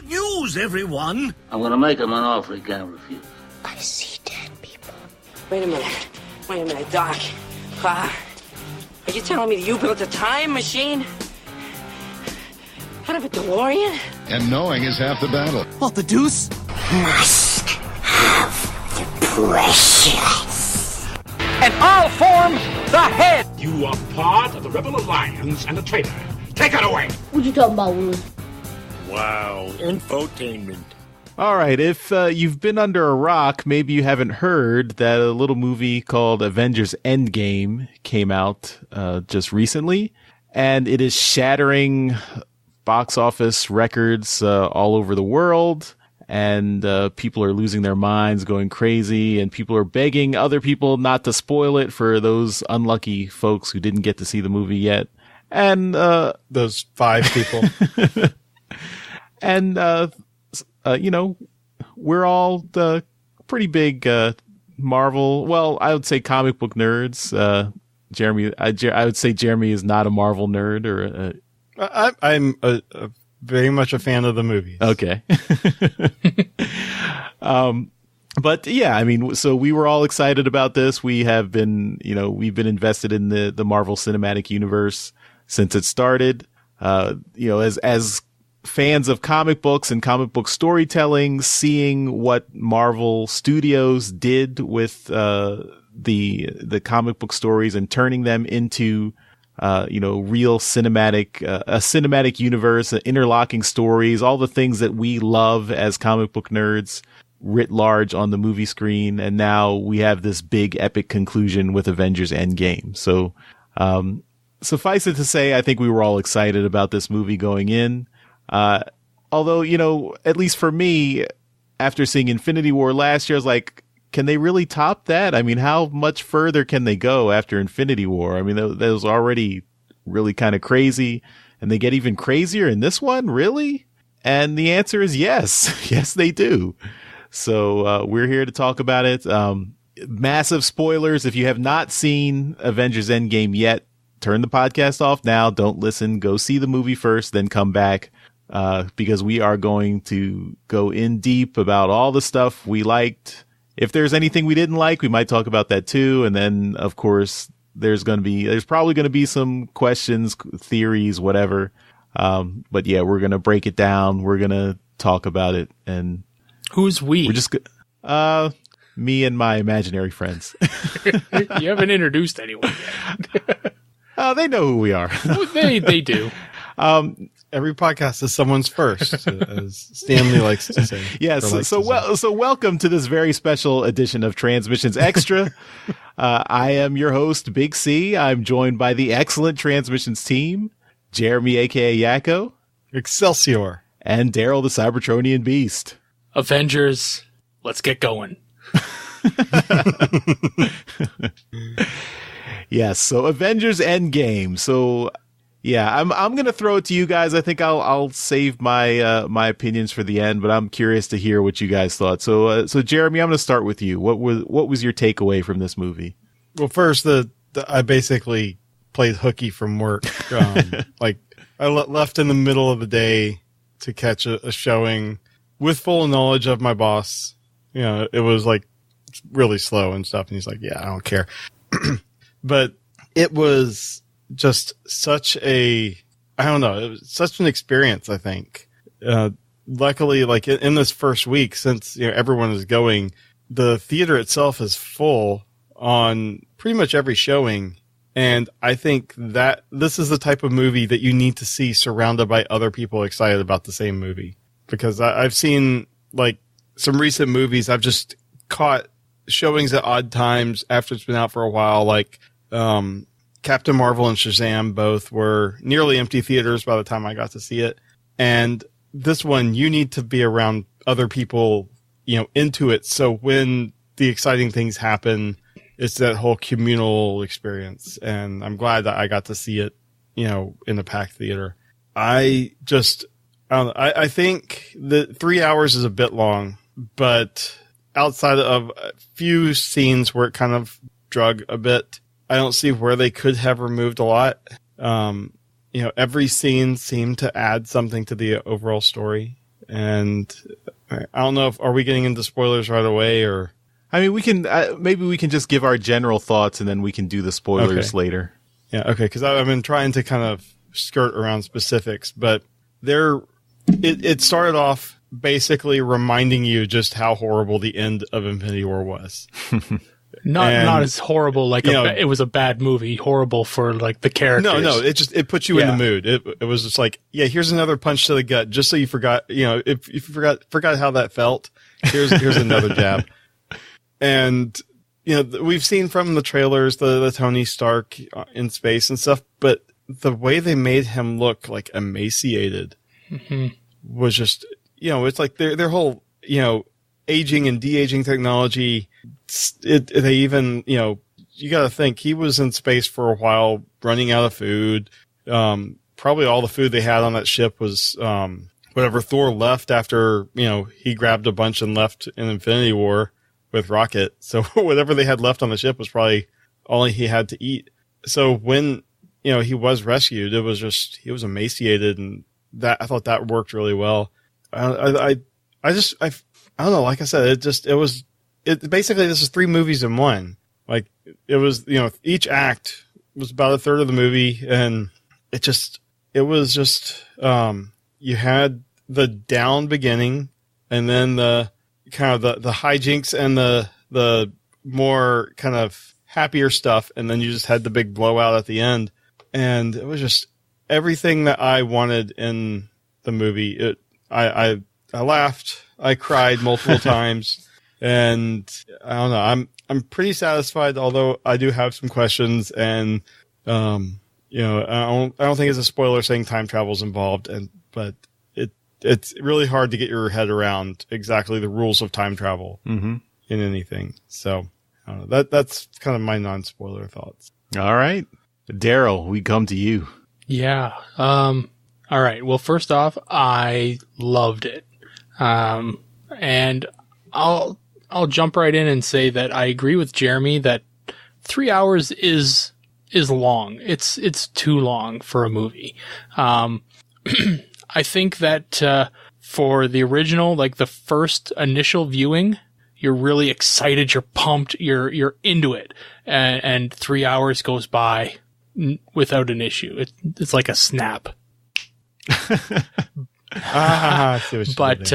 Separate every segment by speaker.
Speaker 1: good news, everyone.
Speaker 2: I'm gonna make him an offer he can't refuse.
Speaker 3: I see dead people.
Speaker 4: Wait a minute, Doc. Are you telling me that you built a time machine? Out of a DeLorean?
Speaker 5: And knowing is half the battle.
Speaker 1: What, the deuce?
Speaker 3: Must have the precious.
Speaker 6: And I'll form the head.
Speaker 7: You are part of the Rebel Alliance and a traitor. Take it away.
Speaker 8: What you talking about, Willie?
Speaker 1: Wow, infotainment.
Speaker 9: All right, if you've been under a rock, maybe you haven't heard that a little movie called Avengers Endgame came out just recently, and it is shattering box office records all over the world, and people are losing their minds, going crazy, and people are begging other people not to spoil it for those unlucky folks who didn't get to see the movie yet. And
Speaker 10: those 5 people.
Speaker 9: And you know, we're all the pretty big Marvel. Well, I would say comic book nerds. Jeremy, I would say Jeremy is not a Marvel nerd, or
Speaker 10: I'm very much a fan of the movies.
Speaker 9: Okay. But yeah, I mean, so we were all excited about this. We have been, you know, we've been invested in the Marvel Cinematic Universe since it started. You know, as fans of comic books and comic book storytelling, seeing what Marvel Studios did with the comic book stories and turning them into you know, real cinematic, a cinematic universe, interlocking stories, all the things that we love as comic book nerds writ large on the movie screen. And now we have this big epic conclusion with Avengers Endgame. So, suffice it to say, I think we were all excited about this movie going in. Although, you know, at least for me, after seeing Infinity War last year, I was like, can they really top that? I mean, how much further can they go after Infinity War? I mean, that was already really kind of crazy, and they get even crazier in this one, really? And the answer is yes. Yes, they do. So, we're here to talk about it. Massive spoilers. If you have not seen Avengers Endgame yet, turn the podcast off now. Don't listen. Go see the movie first, then come back. Because we are going to go in deep about all the stuff we liked. If there's anything we didn't like, we might talk about that too. And then, of course, there's probably going to be some questions, theories, whatever. But yeah, we're going to break it down. We're going to talk about it. And
Speaker 11: who's we?
Speaker 9: We're just, me and my imaginary friends.
Speaker 11: You haven't introduced anyone yet.
Speaker 9: They know who we are.
Speaker 11: They do.
Speaker 10: Every podcast is someone's first, as Stanley likes to say.
Speaker 9: Yes. So welcome to this very special edition of Transmissions Extra. I am your host, Big C. I'm joined by the excellent Transmissions team, Jeremy, aka Yakko,
Speaker 10: Excelsior,
Speaker 9: and Daryl, the Cybertronian Beast.
Speaker 11: Avengers, let's get going.
Speaker 9: Yes. So Avengers Endgame. So. Yeah, I'm going to throw it to you guys. I think I'll save my my opinions for the end, but I'm curious to hear what you guys thought. So Jeremy, I'm going to start with you. What was your takeaway from this movie?
Speaker 10: Well, first, I basically played hooky from work. Like I left in the middle of the day to catch a showing with full knowledge of my boss. You know, it was like really slow and stuff, and he's like, "Yeah, I don't care." But it was just such it was such an experience, I think. Luckily, like in this first week, since everyone is going, the theater itself is full on pretty much every showing. And I think that this is the type of movie that you need to see surrounded by other people excited about the same movie. Because I've seen like some recent movies, I've just caught showings at odd times after it's been out for a while, like Captain Marvel and Shazam both were nearly empty theaters by the time I got to see it. And this one, you need to be around other people, into it. So when the exciting things happen, it's that whole communal experience. And I'm glad that I got to see it, in a packed theater. I think the 3 hours is a bit long, but outside of a few scenes where it kind of drug a bit, I don't see where they could have removed a lot. Every scene seemed to add something to the overall story. And I don't know are we getting into spoilers right away or?
Speaker 9: I mean, we can maybe we can just give our general thoughts and then we can do the spoilers later.
Speaker 10: Yeah, okay. Because I've been trying to kind of skirt around specifics, but it started off basically reminding you just how horrible the end of Infinity War was.
Speaker 11: Not as horrible like it was a bad movie. Horrible for like the characters.
Speaker 10: No. It puts you in the mood. It was just like, yeah, here's another punch to the gut, just so you forgot. If you forgot how that felt, here's another jab. And we've seen from the trailers the Tony Stark in space and stuff, but the way they made him look like emaciated was just it's like their whole aging and de-aging technology. They even you got to think he was in space for a while, running out of food. Probably all the food they had on that ship was whatever Thor left after he grabbed a bunch and left in Infinity War with Rocket. So whatever they had left on the ship was probably all he had to eat. So when he was rescued, it was just he was emaciated, and that I thought that worked really well. I don't know. Like I said, it basically this is 3 movies in one. Like it was, each act was about a third of the movie, and it was just you had the down beginning, and then the kind of the hijinks and the more kind of happier stuff, and then you just had the big blowout at the end, and it was just everything that I wanted in the movie. I laughed, I cried multiple times, and I don't know. I'm pretty satisfied, although I do have some questions, and I don't think it's a spoiler saying time travel's involved, but it's really hard to get your head around exactly the rules of time travel in anything. So I don't know. That's kind of my non-spoiler thoughts.
Speaker 9: All right, Daryl, we come to you.
Speaker 11: Yeah. All right. Well, first off, I loved it. And I'll jump right in and say that I agree with Jeremy that 3 hours is long. It's too long for a movie. I think that, for the original, like the first initial viewing, you're really excited, you're pumped, you're into it. And 3 hours goes by without an issue. It's like a snap. But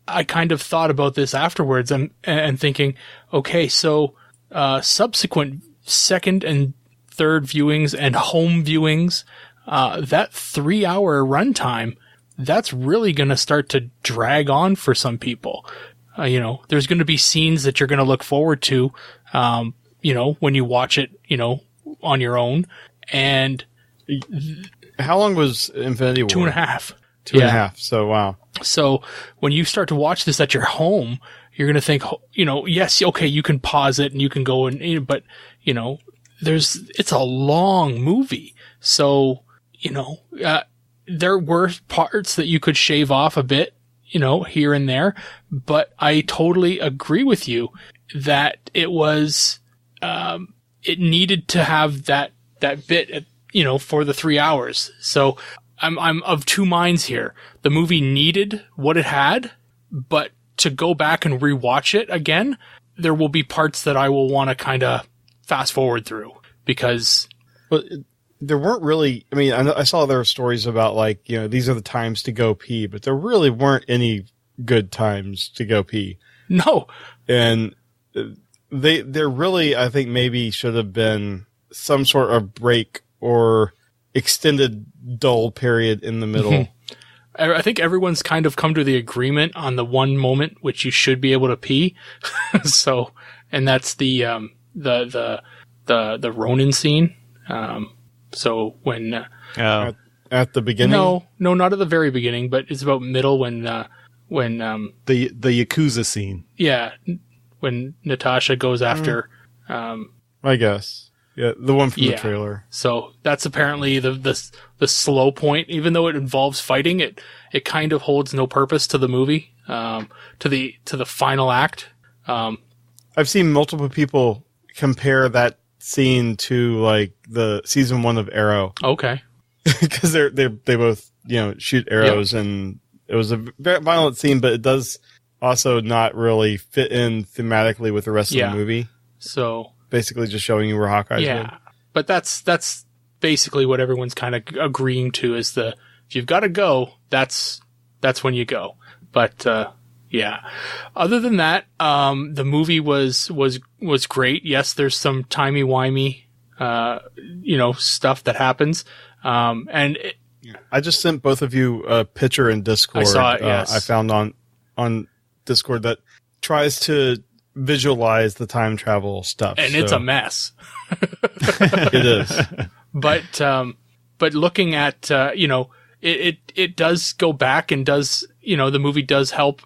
Speaker 11: I kind of thought about this afterwards and thinking, okay, so subsequent second and third viewings and home viewings, that 3 hour runtime, that's really going to start to drag on for some people. There's going to be scenes that you're going to look forward to, when you watch it, on your own. And
Speaker 10: how long was Infinity War?
Speaker 11: 2.5.
Speaker 10: 2.5. So, wow.
Speaker 11: So when you start to watch this at your home, you're going to think, yes, okay, you can pause it and you can go but it's a long movie. So, there were parts that you could shave off a bit, here and there, but I totally agree with you that it was, it needed to have that bit, for the 3 hours. So I'm of two minds here. The movie needed what it had, but to go back and rewatch it again, there will be parts that I will want to kind of fast forward through because.
Speaker 10: Well, there weren't really, I saw there were stories about like, these are the times to go pee, but there really weren't any good times to go pee.
Speaker 11: No.
Speaker 10: And there really, I think maybe should have been some sort of break or extended dull period in the middle.
Speaker 11: I think everyone's kind of come to the agreement on the one moment which you should be able to pee. So, and that's the Ronin scene. So when,
Speaker 10: at the beginning?
Speaker 11: No, not at the very beginning, but it's about middle when the
Speaker 9: Yakuza scene.
Speaker 11: Yeah. When Natasha goes after,
Speaker 10: I guess. Yeah, the one from the trailer.
Speaker 11: So that's apparently the slow point. Even though it involves fighting, it kind of holds no purpose to the movie, to the final act.
Speaker 10: I've seen multiple people compare that scene to like the season 1 of Arrow.
Speaker 11: Okay.
Speaker 10: Because they both shoot arrows and It was a very violent scene, but it does also not really fit in thematically with the rest of the movie.
Speaker 11: So
Speaker 10: basically just showing you where Hawkeye's
Speaker 11: yeah.
Speaker 10: good.
Speaker 11: But that's basically what everyone's kind of agreeing to is if you've got to go, that's when you go. But yeah. Other than that, the movie was great. Yes, there's some timey-wimey stuff that happens.
Speaker 10: I just sent both of you a picture in Discord.
Speaker 11: I saw it, yes.
Speaker 10: I found on Discord that tries to visualize the time travel stuff.
Speaker 11: And it's a mess.
Speaker 10: It is.
Speaker 11: But looking at, it does go back and does, the movie does help,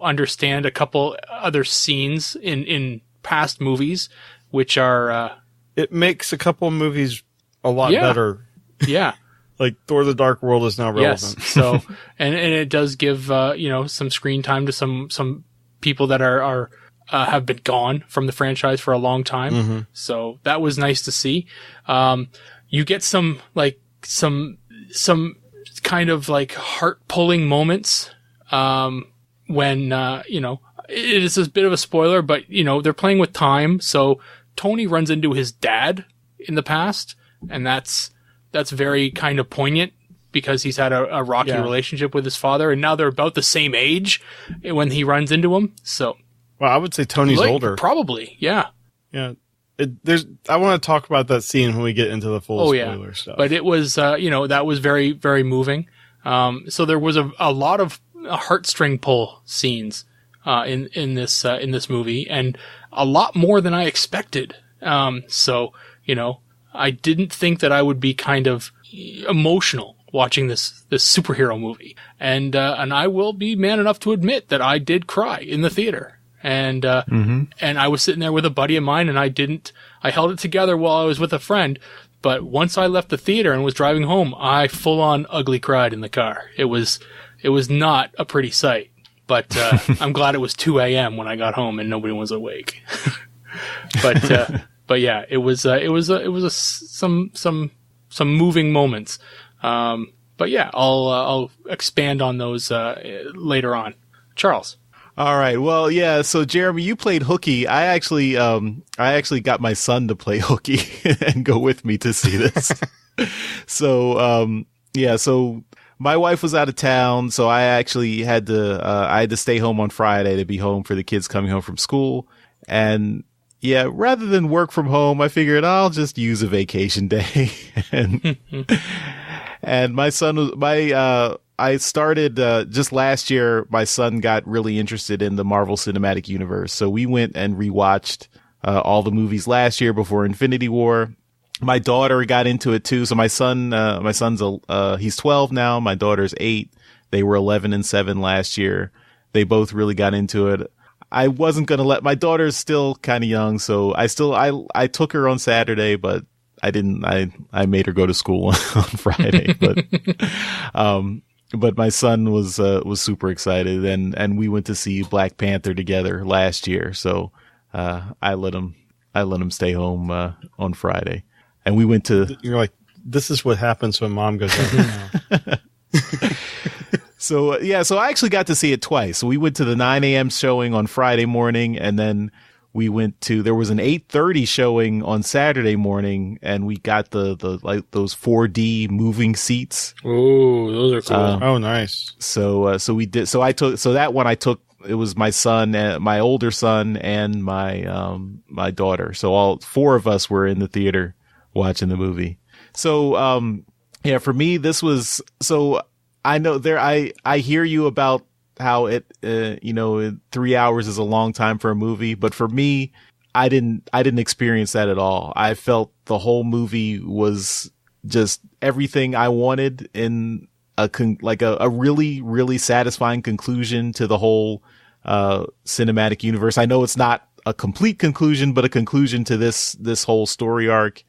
Speaker 11: understand a couple other scenes in past movies, which are,
Speaker 10: it makes a couple movies a lot better.
Speaker 11: Yeah.
Speaker 10: Like Thor: The Dark World is now relevant.
Speaker 11: Yes. So, and it does give, some screen time to some people that are have been gone from the franchise for a long time. Mm-hmm. So that was nice to see. You get some kind of like heart pulling moments, when, it is a bit of a spoiler, but they're playing with time. So Tony runs into his dad in the past, and that's very kind of poignant because he's had a rocky relationship with his father, and now they're about the same age when he runs into him. So,
Speaker 10: well, I would say Tony's older.
Speaker 11: Probably, yeah.
Speaker 10: Yeah. I want to talk about that scene when we get into the full spoiler stuff.
Speaker 11: But it was, that was very, very moving. So there was a lot of heartstring pull scenes, in this movie, and a lot more than I expected. So, I didn't think that I would be kind of emotional watching this superhero movie. And I will be man enough to admit that I did cry in the theater. And I was sitting there with a buddy of mine, and I held it together while I was with a friend. But once I left the theater and was driving home, I full on ugly cried in the car. It was not a pretty sight, but, I'm glad it was 2 a.m. when I got home and nobody was awake. But yeah, it was some moving moments. But yeah, I'll expand on those, later on. Charles.
Speaker 9: All right. Well, yeah. So Jeremy, you played hooky. I actually got my son to play hooky and go with me to see this. So, so my wife was out of town. So I actually had to stay home on Friday to be home for the kids coming home from school. And yeah, rather than work from home, I figured I'll just use a vacation day. And my son I started, just last year, my son got really interested in the Marvel Cinematic Universe. So we went and rewatched, all the movies last year before Infinity War. My daughter got into it too. So my son's, he's 12 now. My daughter's 8. They were 11 and 7 last year. They both really got into it. I wasn't going to my daughter's still kind of young. So I took her on Saturday, but I made her go to school on Friday, but my son was super excited, and we went to see Black Panther together last year. So, I let him stay home, on Friday, and we went to,
Speaker 10: you're like, this is what happens when mom goes out.
Speaker 9: So I actually got to see it twice. So we went to the 9 a.m. showing on Friday morning, and then there was an 8:30 showing on Saturday morning, and we got the those 4D moving seats.
Speaker 11: Oh, those are cool.
Speaker 10: Oh, nice.
Speaker 9: So we did. So that one I took. It was my son, my older son, and my daughter. So all 4 of us were in the theater watching the movie. So for me, this was so. I know I hear you about how it, 3 hours is a long time for a movie, but for me, I didn't experience that at all. I felt the whole movie was just everything I wanted in a really, really satisfying conclusion to the whole, cinematic universe. I know it's not a complete conclusion, but a conclusion to this whole story arc.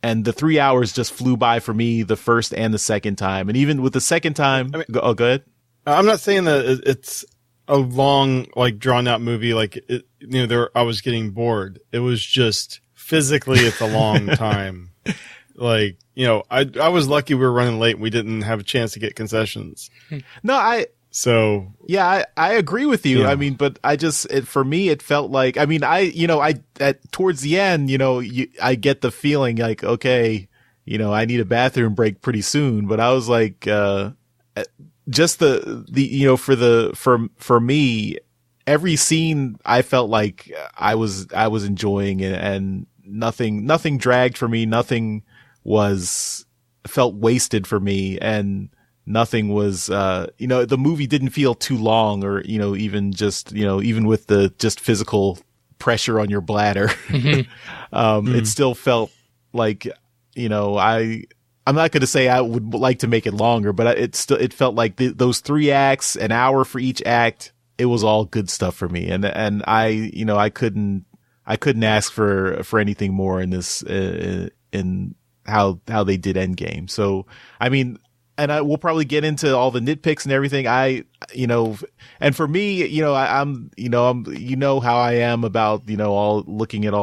Speaker 9: And the 3 hours just flew by for me the first and the second time. And even with the second time, go ahead.
Speaker 10: I'm not saying that it's a long, drawn out movie. I was getting bored. It was just physically, it's a long time. I was lucky we were running late and we didn't have a chance to get concessions.
Speaker 9: No, I agree with you.
Speaker 10: Yeah.
Speaker 9: I mean, but for me, it felt like, I mean, towards the end, I get the feeling like, okay, I need a bathroom break pretty soon, but I was like, just for me, every scene I felt like I was enjoying, and nothing dragged for me. Nothing felt wasted for me, and nothing was, the movie didn't feel too long, or, even with the just physical pressure on your bladder. It still felt like, I'm not going to say I would like to make it longer, but it felt like those 3 acts, an hour for each act, it was all good stuff for me. And I couldn't ask for anything more in this, in how they did Endgame. So, I mean, and we'll probably get into all the nitpicks and everything. And for me, I'm how I am about, all looking at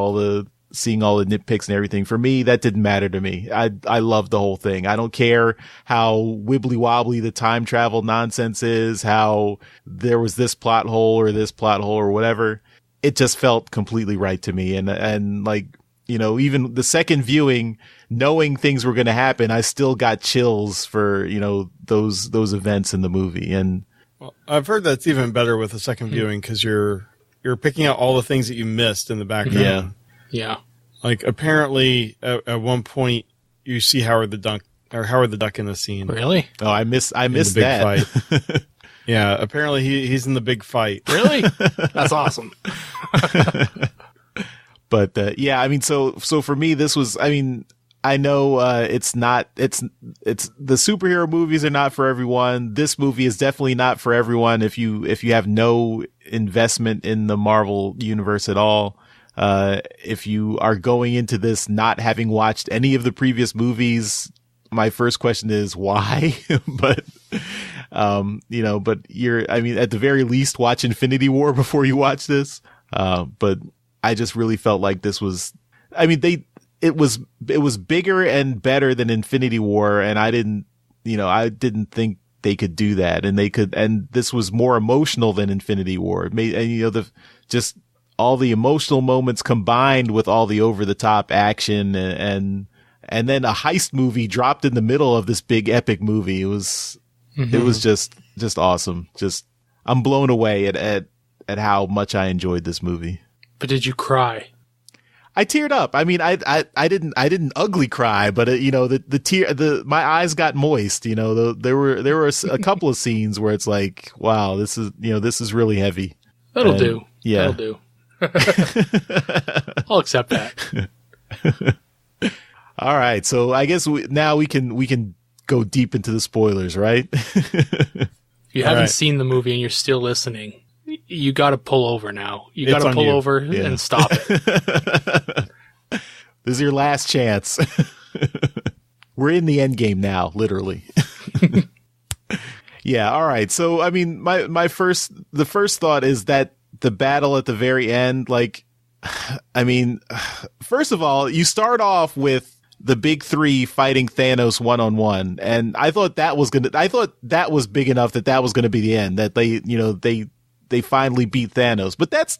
Speaker 9: seeing all the nitpicks and everything. For me, that didn't matter to me. I love the whole thing. I don't care how wibbly wobbly the time travel nonsense is, how there was this plot hole or whatever. It just felt completely right to me. And like, even the second viewing, knowing things were going to happen, I still got chills for, those events in the movie. And
Speaker 10: well, I've heard that's even better with the second viewing, because you're picking out all the things that you missed in the background.
Speaker 11: Yeah.
Speaker 10: Like, apparently at one point you see Howard the Duck in the scene.
Speaker 11: Really?
Speaker 9: Oh, I missed
Speaker 10: the big
Speaker 9: that.
Speaker 10: Fight. Yeah, apparently he's in the big fight.
Speaker 11: Really? That's awesome.
Speaker 9: But yeah, I mean, so for me, this was, I mean, I know it's the superhero movies are not for everyone. This movie is definitely not for everyone if you have no investment in the Marvel universe at all. If you are going into this not having watched any of the previous movies, my first question is why? But I mean, at the very least, watch Infinity War before you watch this. But I just really felt like this was, I mean, it was bigger and better than Infinity War, and I didn't think they could do that, and this was more emotional than Infinity War. It made, and just all the emotional moments combined with all the over the top action, and then a heist movie dropped in the middle of this big epic movie. It was just awesome. Just, I'm blown away at how much I enjoyed this movie.
Speaker 11: But did you cry?
Speaker 9: I teared up. I mean, I didn't ugly cry, but my eyes got moist. There were a couple of scenes where it's like, wow, this is really heavy.
Speaker 11: That'll do.
Speaker 9: Yeah,
Speaker 11: that'll do. I'll accept that.
Speaker 9: All right, so I guess now we can go deep into the spoilers, right?
Speaker 11: If you haven't seen the movie and you're still listening, you got to pull over now. You got to pull over and stop it.
Speaker 9: This is your last chance. We're in the end game now, literally. Yeah. All right. So, I mean, the first thought is that the battle at the very end, like, I mean, first of all, you start off with the big three fighting Thanos one-on-one. And I thought that was big enough that was going to be the end, that they finally beat Thanos. But that's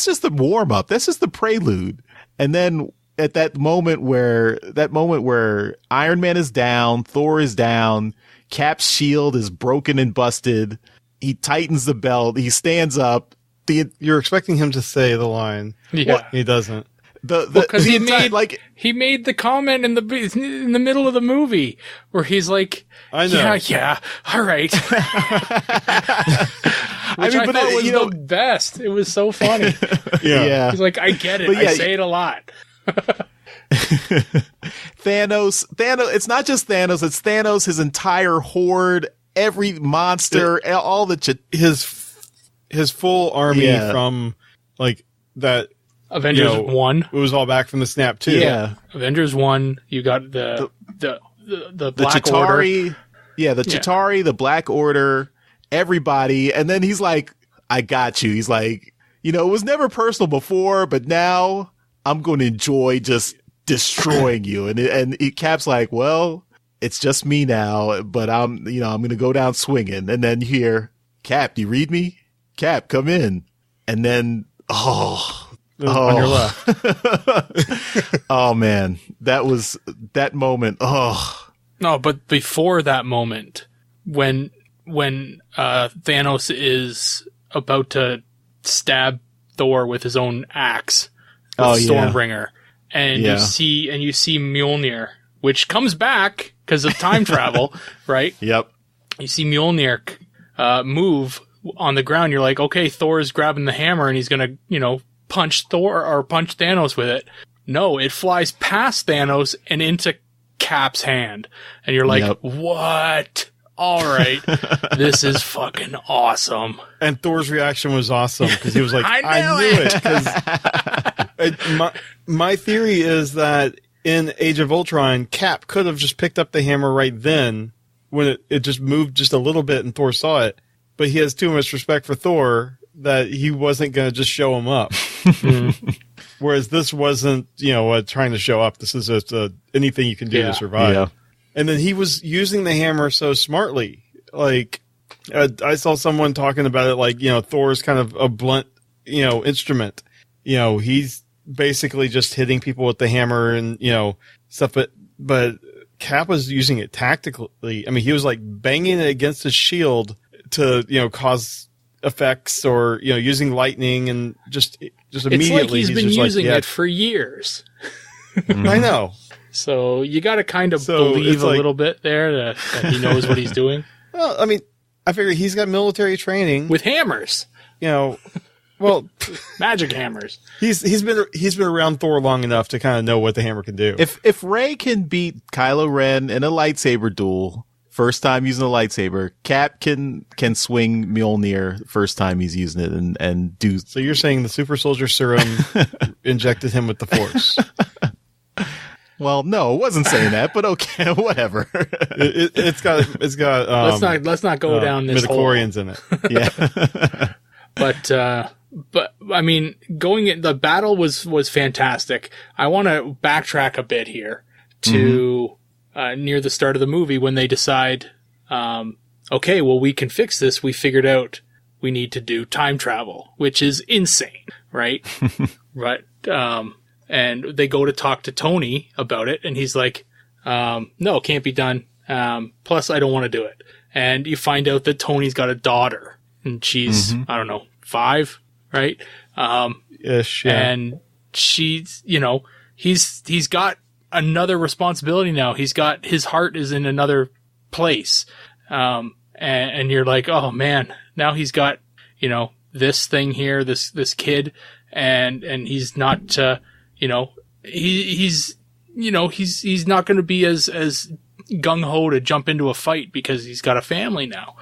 Speaker 9: just the warm up. That's just the prelude. And then at that moment where Iron Man is down, Thor is down, Cap's shield is broken and busted. He tightens the belt. He stands up.
Speaker 10: You're expecting him to say the line.
Speaker 11: Yeah.
Speaker 10: What? He doesn't.
Speaker 11: Because he made the comment in the middle of the movie where he's like,
Speaker 10: I know.
Speaker 11: Yeah, all right. Which I thought was the best. It was so funny.
Speaker 9: Yeah.
Speaker 11: He's like, I get it. I say it a lot.
Speaker 9: Thanos, it's not just Thanos, it's Thanos, his entire horde, every monster, all the
Speaker 10: his full army from like that
Speaker 11: Avengers 1.
Speaker 10: It was all back from the snap too.
Speaker 9: Yeah.
Speaker 11: Avengers 1, you got the Black
Speaker 9: Chitauri,
Speaker 11: Order.
Speaker 9: Yeah, the Chitauri, the Black Order, everybody. And then he's like, I got you. He's like, it was never personal before, but now I'm going to enjoy just destroying you. And Cap's like, well, it's just me now, but I'm going to go down swinging. And then you hear, Cap, do you read me? Cap, come in. And then, on your left. Oh man, that moment. Oh
Speaker 11: no, but before that moment, when Thanos is about to stab Thor with his own axe, Stormbringer, and you see Mjolnir, which comes back because of time travel, right?
Speaker 9: Yep.
Speaker 11: You see Mjolnir move on the ground. You're like, okay, Thor's grabbing the hammer and he's gonna, punch Thor or punch Thanos with it. No, it flies past Thanos and into Cap's hand, and you're like, what? All right, this is fucking awesome.
Speaker 10: And Thor's reaction was awesome because he was like, I knew it. 'Cause my theory is that in Age of Ultron, Cap could have just picked up the hammer right then when it just moved just a little bit and Thor saw it. But he has too much respect for Thor that he wasn't going to just show him up. Whereas this wasn't, trying to show up. This is just anything you can do to survive. Yeah. And then he was using the hammer so smartly. Like, I saw someone talking about it like, Thor's kind of a blunt, instrument. He's basically just hitting people with the hammer and, stuff. But Cap was using it tactically. I mean, he was like banging it against his shield to, cause effects or, using lightning and just immediately.
Speaker 11: It's like he's been using it for years.
Speaker 10: I know.
Speaker 11: So you got to kind of believe a little bit there that he knows what he's doing.
Speaker 10: Well, I mean, I figure he's got military training
Speaker 11: with hammers.
Speaker 10: Well,
Speaker 11: magic hammers.
Speaker 10: He's been around Thor long enough to kind of know what the hammer can do.
Speaker 9: If Rey can beat Kylo Ren in a lightsaber duel, first time using a lightsaber, Cap can swing Mjolnir first time he's using it and do.
Speaker 10: So you're saying the super soldier serum injected him with the Force?
Speaker 9: Well, no, it wasn't saying that, but okay, whatever.
Speaker 10: It's got.
Speaker 11: Let's not go down this
Speaker 10: midichlorians in it.
Speaker 9: Yeah.
Speaker 11: But I mean, the battle was fantastic. I want to backtrack a bit here to near the start of the movie when they decide, okay, well, we can fix this. We figured out we need to do time travel, which is insane, right? Right. And they go to talk to Tony about it, and he's like, no, it can't be done. Plus, I don't want to do it. And you find out that Tony's got a daughter, and she's, I don't know, 5, right?
Speaker 10: Ish, yeah.
Speaker 11: And she's, he's got another responsibility now. His heart is in another place. And you're like, oh man, now he's got, this thing here, this kid, and he's not, he's not going to be as gung ho to jump into a fight because he's got a family now.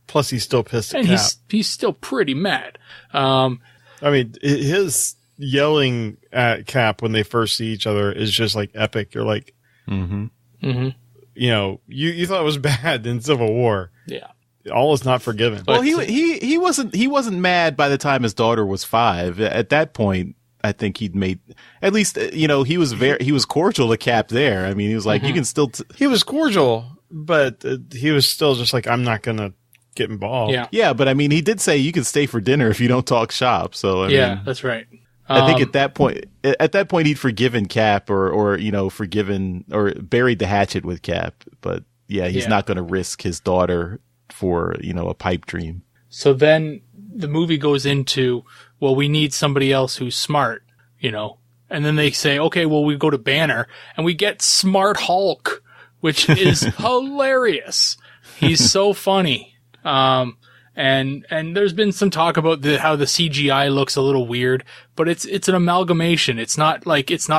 Speaker 10: Plus, he's still pissed at
Speaker 11: and
Speaker 10: Cap.
Speaker 11: He's still pretty mad.
Speaker 10: I mean, his yelling at Cap when they first see each other is just like epic. You're like, you thought it was bad in Civil War.
Speaker 11: Yeah,
Speaker 10: all is not forgiven.
Speaker 9: Well, he wasn't mad by the time his daughter was 5. At that point, I think he'd made at least he was cordial to Cap there. I mean, he was like, you can still.
Speaker 10: He was cordial, but he was still just like, I'm not gonna get involved.
Speaker 9: Yeah, but I mean, he did say you can stay for dinner if you don't talk shop. So I mean,
Speaker 11: that's right.
Speaker 9: I think at that point, he'd forgiven Cap or forgiven or buried the hatchet with Cap. But yeah, he's not going to risk his daughter for a pipe dream.
Speaker 11: So then the movie goes into, well, we need somebody else who's smart, and then they say, okay, well, we go to Banner and we get Smart Hulk, which is hilarious. He's so funny. And there's been some talk about how the CGI looks a little weird, but it's an amalgamation. It's not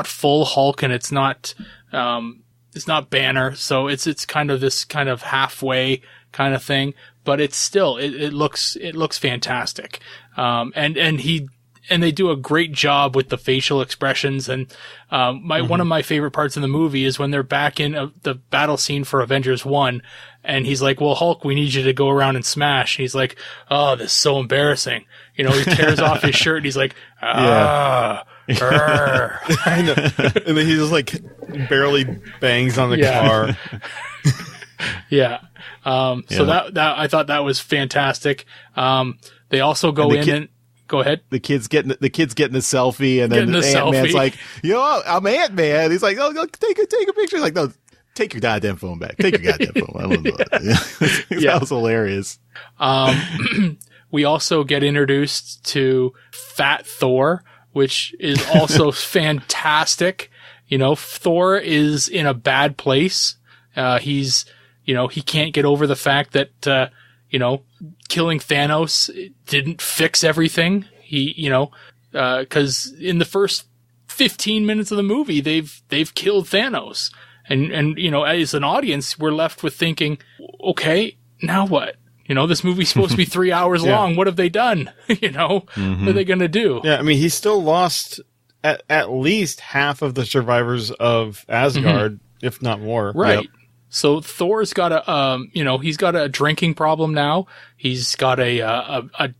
Speaker 11: full Hulk and it's not Banner. So it's kind of this kind of halfway kind of thing, but it's still, it looks fantastic. And they do a great job with the facial expressions. And, one of my favorite parts of the movie is when they're back in the battle scene for Avengers 1. And he's like, well, Hulk, we need you to go around and smash. And he's like, oh, this is so embarrassing. He tears off his shirt and he's like,
Speaker 10: I know. And then he just like barely bangs on the car.
Speaker 11: Yeah. So that I thought that was fantastic. They also go in and go ahead.
Speaker 9: The kid's getting the selfie, and then Ant-Man's like, I'm Ant-Man. He's like, oh, take a picture. He's like, no, take your goddamn phone back. Take your goddamn phone. I don't know. That was hilarious.
Speaker 11: We also get introduced to Fat Thor, which is also fantastic. Thor is in a bad place. He can't get over the fact that, killing Thanos didn't fix everything. Cause in the first 15 minutes of the movie, they've killed Thanos. And, as an audience, we're left with thinking, okay, now what? This movie's supposed to be 3 hours long. What have they done? What are they going to do?
Speaker 10: Yeah. I mean, he still lost at least half of the survivors of Asgard, if not more.
Speaker 11: Right.
Speaker 10: Yep.
Speaker 11: So Thor's got he's got a drinking problem now. He's got a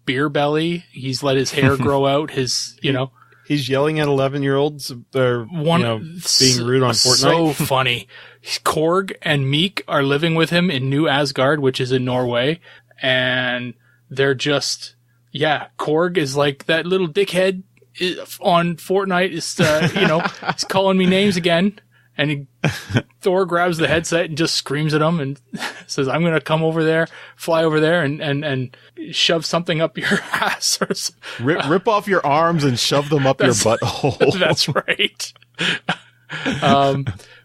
Speaker 11: beer belly. He's let his hair grow out.
Speaker 10: He's yelling at 11-year-olds. They're being rude on Fortnite.
Speaker 11: So funny. Korg and Meek are living with him in New Asgard, which is in Norway, and they're just Korg is like that little dickhead on Fortnite. Is he's calling me names again. And Thor grabs the headset and just screams at him and says, I'm going to come over there, fly over there and shove something up your ass. Or
Speaker 9: rip off your arms and shove them up your butthole.
Speaker 11: That's right.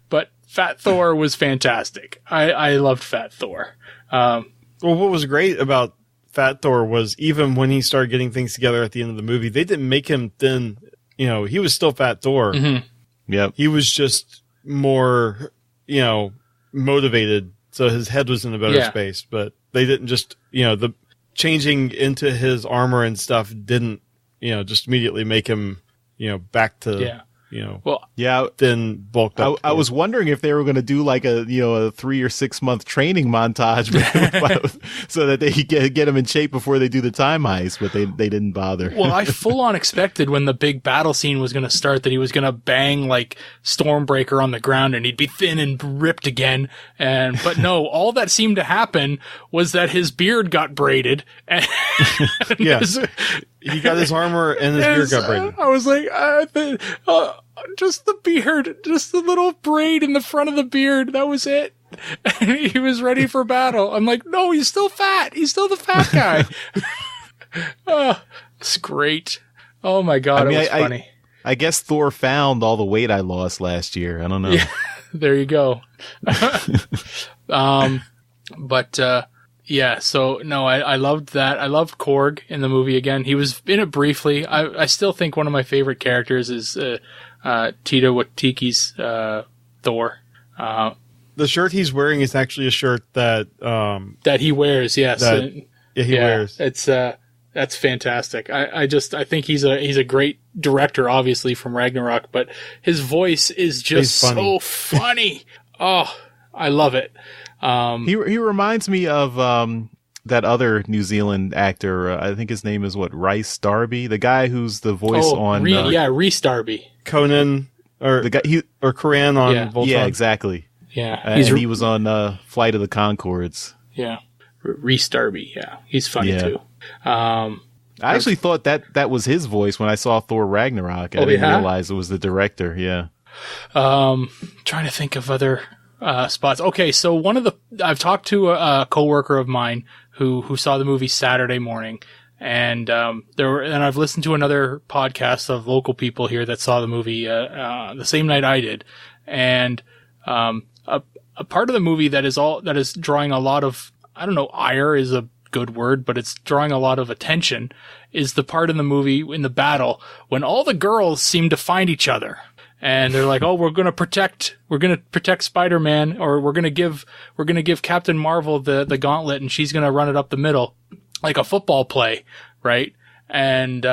Speaker 11: But Fat Thor was fantastic. I loved Fat Thor.
Speaker 10: Well, what was great about Fat Thor was even when he started getting things together at the end of the movie, they didn't make him thin. He was still Fat Thor.
Speaker 9: Mm-hmm. Yep.
Speaker 10: He was just more, motivated, so his head was in a better space, but they didn't just, the changing into his armor and stuff didn't, just immediately make him, back to, thin, bulked up.
Speaker 9: I was wondering if they were going to do like a 3 or 6 month training montage so that they could get him in shape before they do the time heist, but they didn't bother.
Speaker 11: Well, I full on expected when the big battle scene was going to start that he was going to bang like Stormbreaker on the ground and he'd be thin and ripped again. But no, all that seemed to happen was that his beard got braided. And
Speaker 10: he got his armor and his beard got braided.
Speaker 11: I was like, just the beard, just the little braid in the front of the beard. That was it. And he was ready for battle. I'm like, no, he's still fat. He's still the fat guy. It's great. Oh my God. It was funny.
Speaker 9: I guess Thor found all the weight I lost last year. I don't know.
Speaker 11: Yeah, there you go. So no, I loved that. I loved Korg in the movie again. He was in it briefly. I still think one of my favorite characters is Tita Watiki's Thor.
Speaker 10: The shirt he's wearing is actually a shirt that
Speaker 11: he wears. Yes,
Speaker 10: he wears.
Speaker 11: It's that's fantastic. I think he's a great director, obviously from Ragnarok, but his voice is just so funny. Oh, I love it.
Speaker 9: He reminds me of that other New Zealand actor. I think his name is Rhys Darby, the guy who's the voice on
Speaker 11: Rhys Darby,
Speaker 10: Conan, or
Speaker 9: the guy
Speaker 10: or Koran on Voltron.
Speaker 9: Yeah, exactly.
Speaker 11: Yeah,
Speaker 9: he was on Flight of the Conchords.
Speaker 11: Yeah, Rhys Darby. Yeah, he's funny too.
Speaker 9: I actually thought that was his voice when I saw Thor Ragnarok. I didn't realize it was the director. Yeah.
Speaker 11: Trying to think of other spots. Okay, so I've talked to a coworker of mine who saw the movie Saturday morning, and I've listened to another podcast of local people here that saw the movie the same night I did, and a part of the movie that is drawing a lot of, I don't know, ire is a good word, but it's drawing a lot of attention, is the part in the movie in the battle when all the girls seem to find each other. And they're like, oh, we're going to protect Spider-Man, or we're going to give Captain Marvel the gauntlet, and she's going to run it up the middle like a football play. Right. And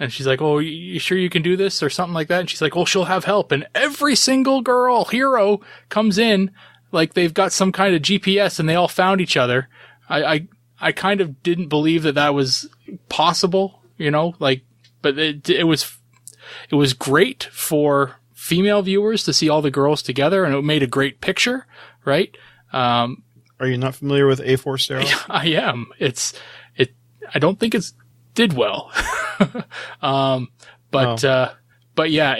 Speaker 11: she's like, oh, you sure you can do this or something like that? And she's like, oh, she'll have help. And every single hero comes in like they've got some kind of GPS and they all found each other. I kind of didn't believe that was possible, but it was, was great for female viewers to see all the girls together, and it made a great picture, right?
Speaker 10: Are you not familiar with A4 sterile?
Speaker 11: I am. I don't think it's did well. But yeah,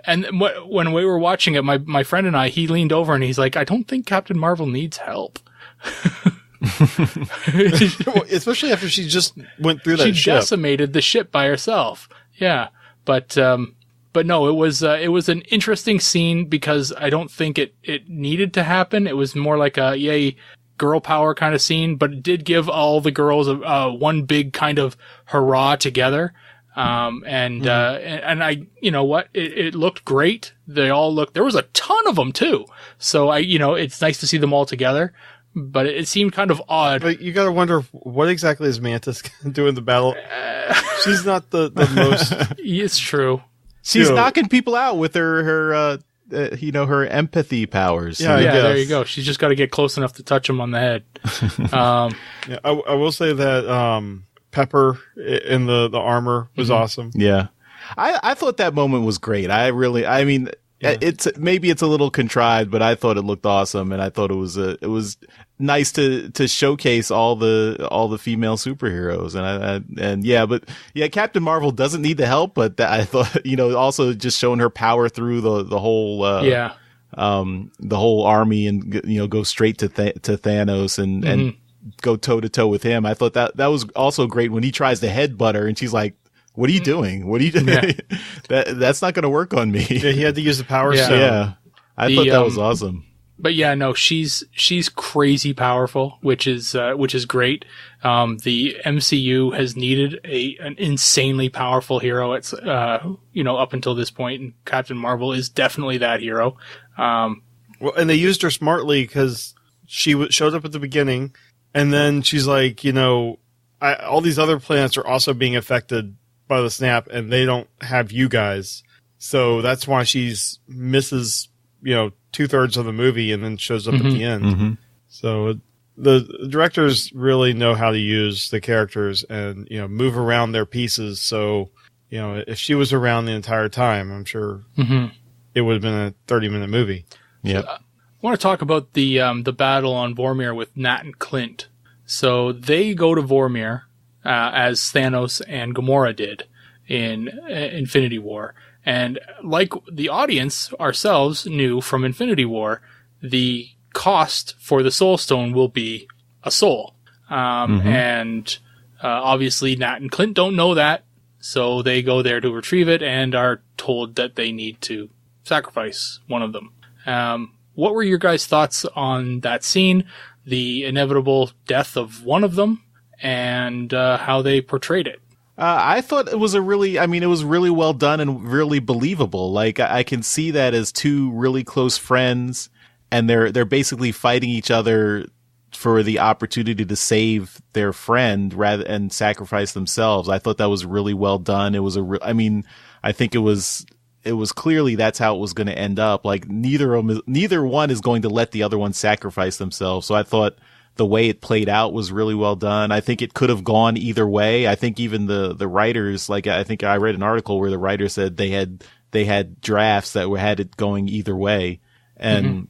Speaker 11: and when we were watching it, my friend and I, he leaned over and he's like, I don't think Captain Marvel needs help.
Speaker 10: Especially after she just went through that ship.
Speaker 11: She decimated the ship by herself. Yeah. But no, it was an interesting scene because I don't think it needed to happen. It was more like a yay girl power kind of scene, but it did give all the girls one big kind of hurrah together. And I, you know what, it looked great. They all looked, there was a ton of them too. So it's nice to see them all together, but it seemed kind of odd.
Speaker 10: But you gotta wonder, what exactly is Mantis doing the battle? She's not the most.
Speaker 11: It's true.
Speaker 9: She's knocking people out with her empathy powers.
Speaker 10: Yeah,
Speaker 11: there you go. She's just got to get close enough to touch him on the head.
Speaker 10: Yeah, I will say that, Pepper in the armor was awesome.
Speaker 9: Yeah. I thought that moment was great. It's a little contrived, but I thought it looked awesome, and I thought it was nice to showcase all the female superheroes, but Captain Marvel doesn't need the help, but I thought, also just showing her power through the whole the whole army and go straight to Thanos and go toe to toe with him. I thought that was also great when he tries to headbutt her and she's like, what are you doing? What are you doing? Yeah. That's not going to work on me.
Speaker 10: Yeah, he had to use the power stone.
Speaker 9: Yeah. I thought that was awesome.
Speaker 11: But yeah, no, she's crazy powerful, which is great. The MCU has needed an insanely powerful hero. It's, up until this point, and Captain Marvel is definitely that hero.
Speaker 10: Well, and they used her smartly because she showed up at the beginning, and then she's like, all these other planets are also being affected by the snap, and they don't have you guys. So that's why she's misses, 2/3 of the movie and then shows up at the end. Mm-hmm. So the directors really know how to use the characters and, move around their pieces. So, if she was around the entire time, I'm sure it would have been a 30-minute movie.
Speaker 9: Yeah.
Speaker 11: I want to talk about the battle on Vormir with Nat and Clint. So they go to Vormir, as Thanos and Gamora did in Infinity War. And like the audience ourselves knew from Infinity War, the cost for the Soul Stone will be a soul. And obviously Nat and Clint don't know that, so they go there to retrieve it and are told that they need to sacrifice one of them. What were your guys' thoughts on that scene, the inevitable death of one of them, and how they portrayed it?
Speaker 9: I thought it was it was really well done and really believable. Like, I can see that as two really close friends, and they're basically fighting each other for the opportunity to save their friend and sacrifice themselves. I thought that was really well done. It was I think it was clearly that's how it was going to end up. Like, neither one is going to let the other one sacrifice themselves. So I thought the way it played out was really well done. I think it could have gone either way. I think even the writers, like, I think I read an article where the writer said they had drafts that had it going either way. And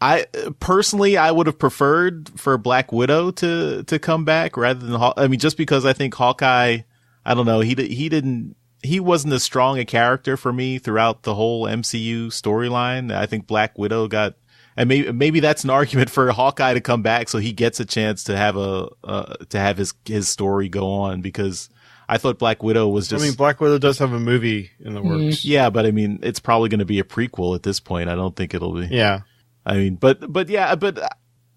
Speaker 9: I personally, I would have preferred for Black Widow to come back rather than just because I think Hawkeye, I don't know, he wasn't as strong a character for me throughout the whole MCU storyline. I think Black Widow and maybe that's an argument for Hawkeye to come back so he gets a chance to have his story go on, because I thought Black Widow was just.
Speaker 10: Black Widow does have a movie in the works.
Speaker 9: Yeah, but it's probably going to be a prequel at this point. I don't think it'll be.
Speaker 10: Yeah.
Speaker 9: But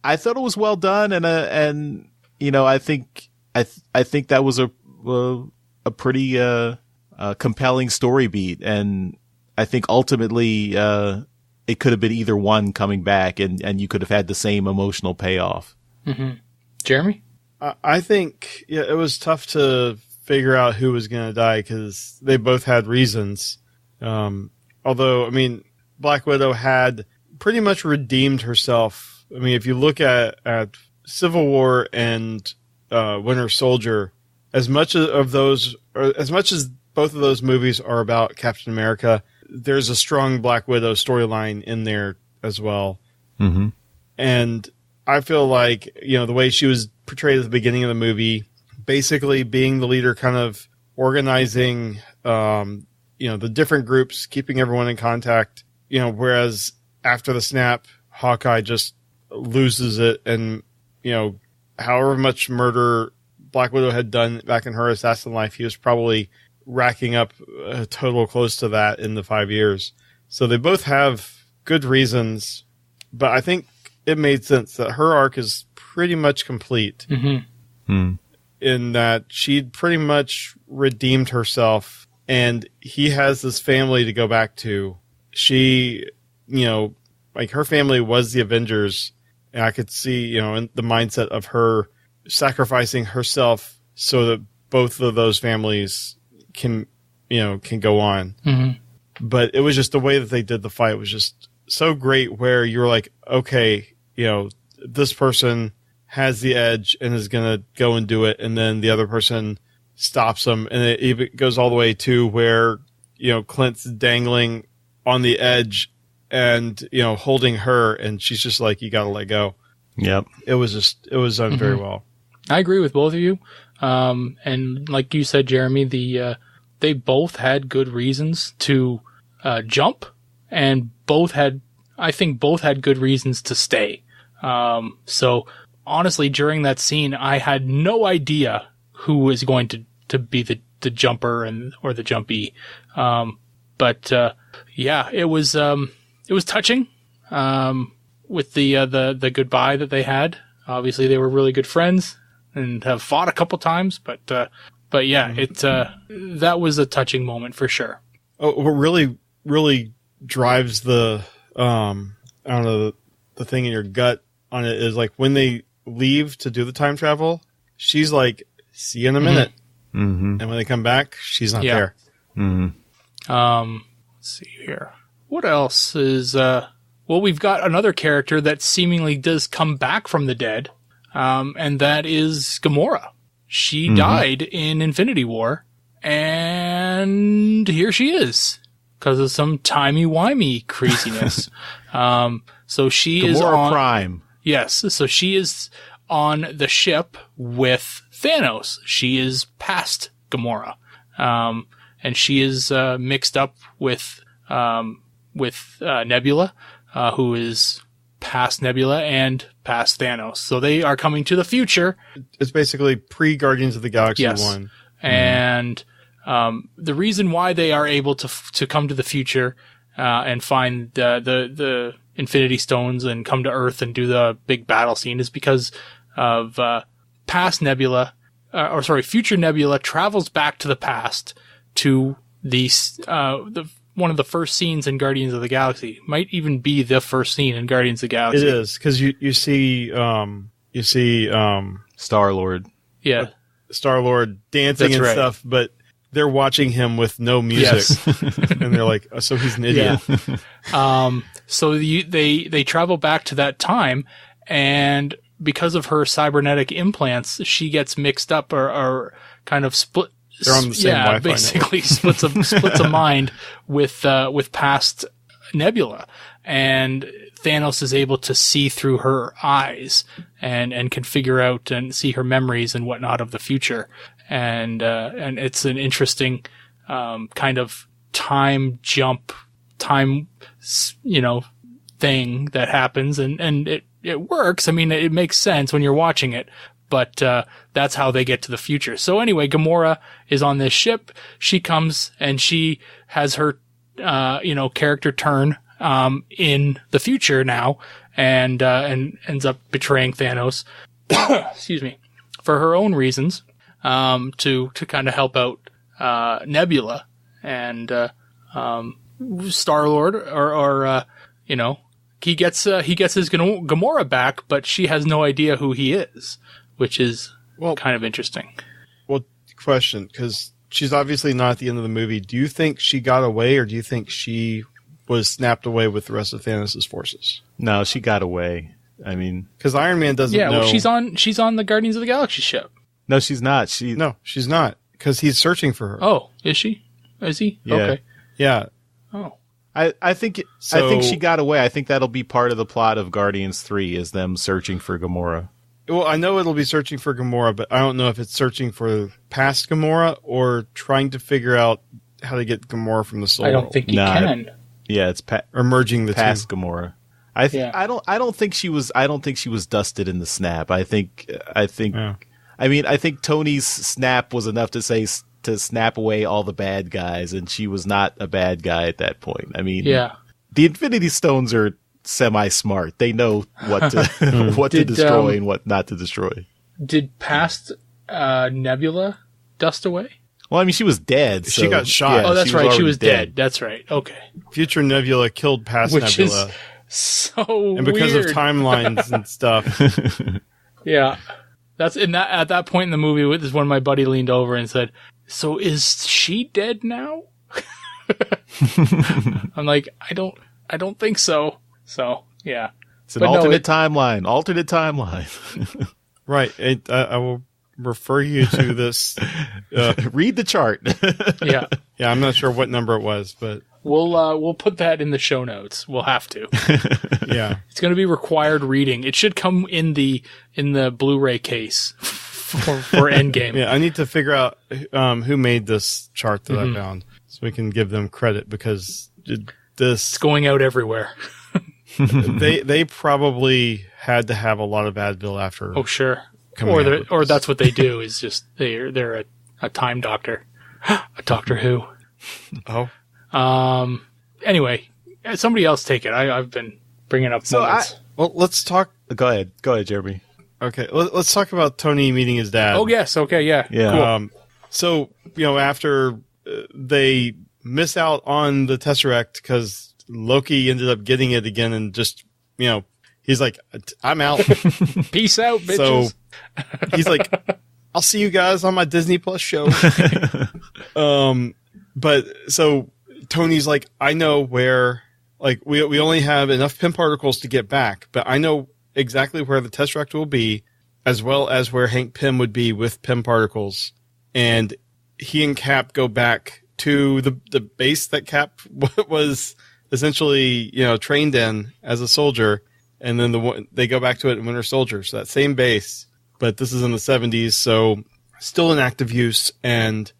Speaker 9: I thought it was well done, and I think that was a pretty compelling story beat, and I think ultimately it could have been either one coming back, and you could have had the same emotional payoff.
Speaker 11: Mm-hmm. Jeremy?
Speaker 10: I think it was tough to figure out who was going to die because they both had reasons. Although, Black Widow had pretty much redeemed herself. If you look at Civil War and Winter Soldier, as much as both of those movies are about Captain America. There's a strong Black Widow storyline in there as well.
Speaker 9: Mm-hmm.
Speaker 10: And I feel like, the way she was portrayed at the beginning of the movie, basically being the leader, kind of organizing, the different groups, keeping everyone in contact, whereas after the snap, Hawkeye just loses it. And, however much murder Black Widow had done back in her assassin life, he was probably racking up a total close to that in the 5 years. So they both have good reasons, but I think it made sense that her arc is pretty much complete in that she'd pretty much redeemed herself, and he has this family to go back to. She, her family was the Avengers, and I could see, in the mindset of her sacrificing herself so that both of those families can go on.
Speaker 11: Mm-hmm.
Speaker 10: But it was just the way that they did the fight was just so great, where you're like, okay, this person has the edge and is going to go and do it. And then the other person stops them. And it even goes all the way to where, Clint's dangling on the edge and, holding her. And she's just like, you got to let go.
Speaker 9: Yep.
Speaker 10: It was done very well.
Speaker 11: I agree with both of you. And like you said, Jeremy, they both had good reasons to jump, and I think both had good reasons to stay. So honestly, during that scene, I had no idea who was going to be the jumper or the jumpy. But it was touching, with the goodbye that they had. Obviously they were really good friends and have fought a couple times, but yeah, that was a touching moment for sure.
Speaker 10: Oh, what really, really drives the thing in your gut on it is like when they leave to do the time travel, she's like, see you in a minute.
Speaker 9: Mm-hmm.
Speaker 10: And when they come back, she's not there.
Speaker 9: Mm-hmm.
Speaker 11: Let's see here. What else is, we've got another character that seemingly does come back from the dead. And that is Gamora. She died in Infinity War, and here she is because of some timey-wimey craziness. So she
Speaker 9: Gamora
Speaker 11: is on
Speaker 9: Prime.
Speaker 11: Yes, so she is on the ship with Thanos. She is past Gamora, and she is mixed up with Nebula, who is past Nebula and past Thanos. So they are coming to the future.
Speaker 10: It's basically pre-Guardians of the Galaxy 1.
Speaker 11: And the reason why they are able to come to the future and find the Infinity Stones and come to Earth and do the big battle scene is because of past Nebula, future Nebula travels back to the past to the one of the first scenes in Guardians of the Galaxy. Might even be the first scene in Guardians of the Galaxy.
Speaker 10: It is, because you see
Speaker 9: Star-Lord.
Speaker 11: Yeah.
Speaker 10: Star-Lord dancing
Speaker 11: That's
Speaker 10: and
Speaker 11: right.
Speaker 10: stuff, but they're watching him with no music.
Speaker 11: Yes.
Speaker 10: And they're like, oh, so he's an idiot.
Speaker 11: Yeah. So they travel back to that time, and because of her cybernetic implants, she gets mixed up or kind of split.
Speaker 10: They're on the same Wi-Fi
Speaker 11: basically splits a mind with past Nebula, and Thanos is able to see through her eyes and can figure out and see her memories and whatnot of the future, and it's an interesting kind of time jump, thing that happens, and it works. I mean, it makes sense when you're watching it. But that's how they get to the future. So anyway, Gamora is on this ship. She comes and she has her, character turn in the future now, and ends up betraying Thanos. Excuse me, for her own reasons, to kind of help out Nebula and Star-Lord, or he gets his Gamora back, but she has no idea who he is. Which is kind of interesting.
Speaker 10: Well, question, because she's obviously not at the end of the movie. Do you think she got away, or do you think she was snapped away with the rest of Thanos' forces?
Speaker 9: No, she got away. I mean,
Speaker 10: because Iron Man doesn't know.
Speaker 11: Yeah, well, she's on the Guardians of the Galaxy ship.
Speaker 9: No, she's not.
Speaker 10: No, she's not. because he's searching for her.
Speaker 11: Oh, is she? Is he?
Speaker 9: Yeah.
Speaker 11: Okay.
Speaker 10: Yeah.
Speaker 11: Oh.
Speaker 9: I think she got away. I think that'll be part of the plot of Guardians 3 is them searching for Gamora.
Speaker 10: Well, I know it'll be searching for Gamora, but I don't know if it's searching for past Gamora or trying to figure out how to get Gamora from the soul.
Speaker 11: I don't think you can.
Speaker 9: Yeah, it's
Speaker 10: or merging the
Speaker 9: past
Speaker 10: two.
Speaker 9: Gamora. I don't think she was dusted in the snap. I think Tony's snap was enough to snap away all the bad guys, and she was not a bad guy at that point. I mean,
Speaker 11: yeah.
Speaker 9: The Infinity Stones are semi-smart. They know what to to destroy and what not to destroy.
Speaker 11: Did past Nebula dust away?
Speaker 9: Well, I mean, she was dead.
Speaker 10: She got shot.
Speaker 9: Yeah,
Speaker 11: oh, that's right. She was dead. That's right. Okay.
Speaker 10: Future Nebula killed past
Speaker 11: Which
Speaker 10: Nebula.
Speaker 11: Is so
Speaker 10: and because
Speaker 11: weird.
Speaker 10: of timelines and stuff.
Speaker 11: Yeah. That's at that point in the movie, this one of my buddy leaned over and said, "So is she dead now?" I'm like, I don't think so. So yeah,
Speaker 9: it's an alternate timeline. Alternate timeline.
Speaker 10: Right. I will refer you to this.
Speaker 9: Read the chart.
Speaker 11: Yeah.
Speaker 10: Yeah. I'm not sure what number it was, but
Speaker 11: we'll put that in the show notes. We'll have to.
Speaker 10: Yeah.
Speaker 11: It's going to be required reading. It should come in the Blu-ray case for Endgame.
Speaker 10: Yeah. I need to figure out who made this chart that I found, so we can give them credit, because
Speaker 11: it's going out everywhere.
Speaker 10: they probably had to have a lot of Advil after.
Speaker 11: Oh sure. Or that's what they do, is just they're a time doctor. A Doctor Who.
Speaker 10: Oh.
Speaker 11: Anyway, somebody else take it. I've been bringing up moments.
Speaker 10: Well, let's talk.
Speaker 9: Go ahead, Jeremy.
Speaker 10: Okay, let's talk about Tony meeting his dad.
Speaker 11: Oh yes, okay, yeah.
Speaker 9: Cool.
Speaker 10: So after they miss out on the Tesseract because Loki ended up getting it again, and just he's like, I'm out.
Speaker 11: Peace out, bitches.
Speaker 10: So he's like, I'll see you guys on my Disney Plus show. But so Tony's like, I know where, like, we only have enough Pym particles to get back, but I know exactly where the Tesseract will be, as well as where Hank Pym would be with Pym particles. And he and Cap go back to the base that Cap was essentially, trained in as a soldier. And then they go back to it in Winter Soldier. So that same base, but this is in the 70s. So still in active use. And,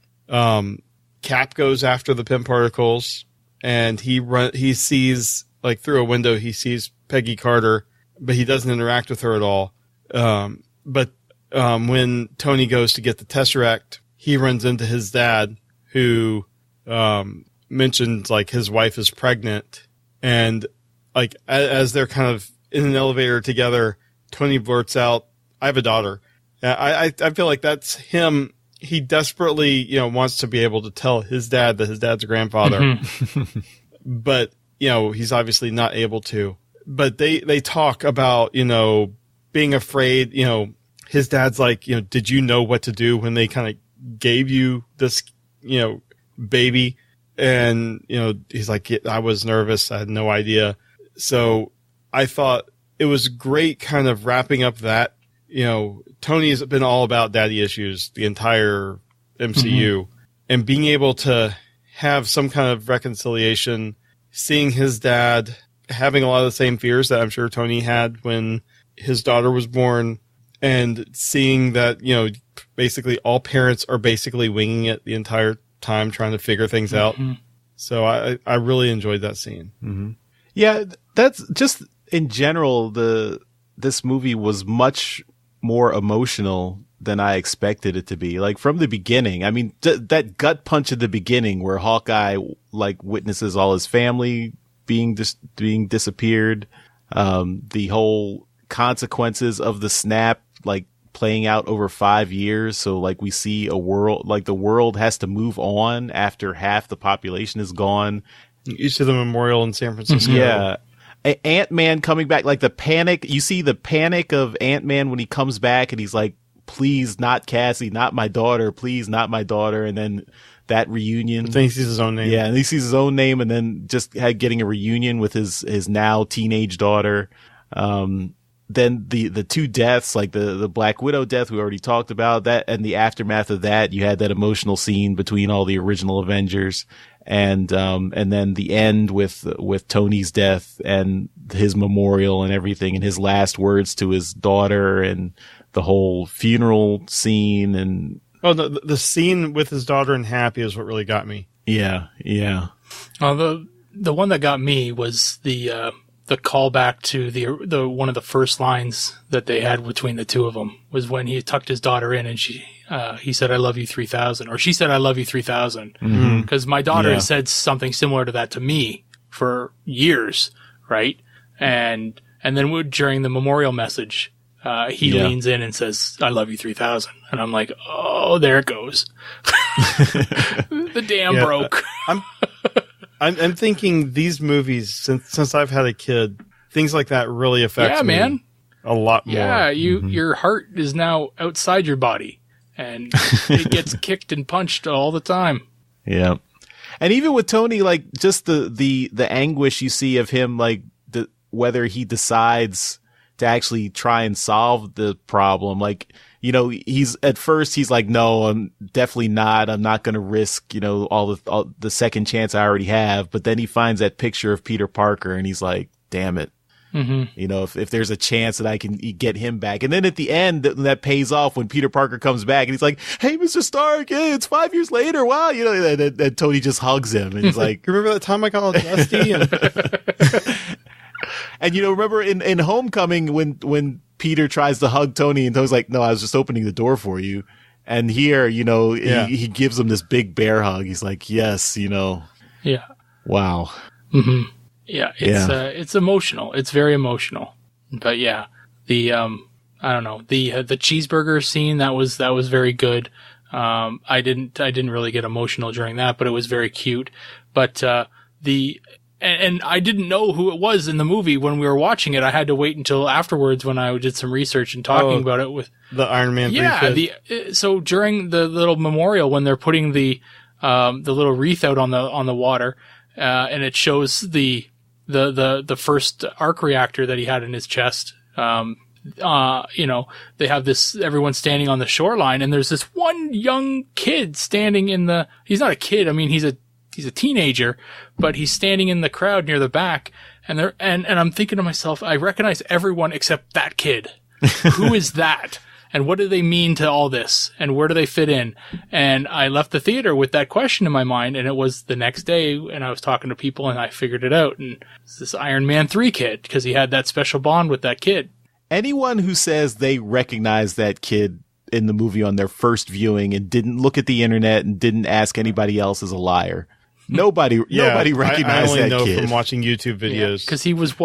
Speaker 10: Cap goes after the Pym particles, and he sees, like, through a window, he sees Peggy Carter, but he doesn't interact with her at all. But when Tony goes to get the Tesseract, he runs into his dad, who mentions, like, his wife is pregnant. And, like, as they're kind of in an elevator together, Tony blurts out, "I have a daughter." I feel like that's him. He desperately, wants to be able to tell his dad that his dad's a grandfather, mm-hmm. But, he's obviously not able to. But they talk about, being afraid, his dad's like, did you know what to do when they kind of gave you this, baby? And, he's like, I was nervous. I had no idea. So I thought it was great kind of wrapping up that, Tony's been all about daddy issues the entire MCU, mm-hmm. and being able to have some kind of reconciliation, seeing his dad having a lot of the same fears that I'm sure Tony had when his daughter was born, and seeing that, basically all parents are basically winging it the entire time, trying to figure things mm-hmm. out. So I really enjoyed that scene.
Speaker 9: Mm-hmm. Yeah, that's just in general, this movie was much more emotional than I expected it to be. Like, from the beginning, I mean, that gut punch at the beginning where Hawkeye, like, witnesses all his family being disappeared, the whole consequences of the snap, like, playing out over 5 years. So, like, we see a world, like, the world has to move on after half the population is gone.
Speaker 10: You see the memorial in San Francisco.
Speaker 9: Yeah. Ant-Man coming back, like, the panic, you see the panic of Ant-Man when he comes back and he's like, please, not Cassie, not my daughter, please, not my daughter. And then that reunion.
Speaker 10: Then he sees his own name.
Speaker 9: Yeah, and he sees his own name, and then just getting a reunion with his now teenage daughter. then the two deaths, like the Black Widow death we already talked about, that, and the aftermath of that, you had that emotional scene between all the original Avengers, and then the end with Tony's death and his memorial and everything, and his last words to his daughter, and the whole funeral scene, and
Speaker 10: the scene with his daughter and Happy is what really got me.
Speaker 9: Yeah.
Speaker 11: The one that got me was the callback to the one of the first lines that they had between the two of them was when he tucked his daughter in and he said, "I love you 3000," or she said, "I love you 3000." Because my daughter has said something similar to that to me for years, right? And then during the memorial message, he leans in and says, "I love you 3000," and I'm like, "Oh, there it goes." The dam broke.
Speaker 10: I'm thinking these movies, since I've had a kid, things like that really affect me a lot more.
Speaker 11: Yeah, your heart is now outside your body, and it gets kicked and punched all the time.
Speaker 9: Yeah. And even with Tony, like, just the anguish you see of him, like, whether he decides to actually try and solve the problem, like, you know, he's like, no, I'm definitely not. I'm not going to risk, you know, all the second chance I already have. But then he finds that picture of Peter Parker and he's like, damn it. You know, if there's a chance that I can get him back. And then at the end, that pays off when Peter Parker comes back and he's like, "Hey, Mr. Stark, hey, it's 5 years later. Wow." You know, and Tony just hugs him and he's like,
Speaker 10: "Remember that time I got all dusty?"
Speaker 9: And, you know, remember in Homecoming when Peter tries to hug Tony and Tony's like, "No, I was just opening the door for you." And here, you know, he gives him this big bear hug. He's like, "Yes, you know."
Speaker 11: Yeah.
Speaker 9: Wow.
Speaker 11: Yeah, it's emotional. It's very emotional. But yeah, the I don't know, the cheeseburger scene, that was very good. I didn't really get emotional during that, but it was very cute. But and I didn't know who it was in the movie when we were watching it. I had to wait until afterwards when I did some research and talking about it with
Speaker 10: the Iron Man 3 kid.
Speaker 11: So during the little memorial when they're putting the little wreath out on the water, and it shows the first arc reactor that he had in his chest. You know, they have everyone standing on the shoreline, and there's this one young kid standing he's not a kid. I mean, he's a teenager, but he's standing in the crowd near the back, and I'm thinking to myself, I recognize everyone except that kid. Who is that? And what do they mean to all this? And where do they fit in? And I left the theater with that question in my mind, and it was the next day, and I was talking to people, and I figured it out. And it's this Iron Man 3 kid, because he had that special bond with that kid.
Speaker 9: Anyone who says they recognize that kid in the movie on their first viewing and didn't look at the internet and didn't ask anybody else is a liar. Nobody recognized
Speaker 10: I only
Speaker 9: that
Speaker 10: know
Speaker 9: kid
Speaker 10: from watching YouTube videos.
Speaker 11: Because he was,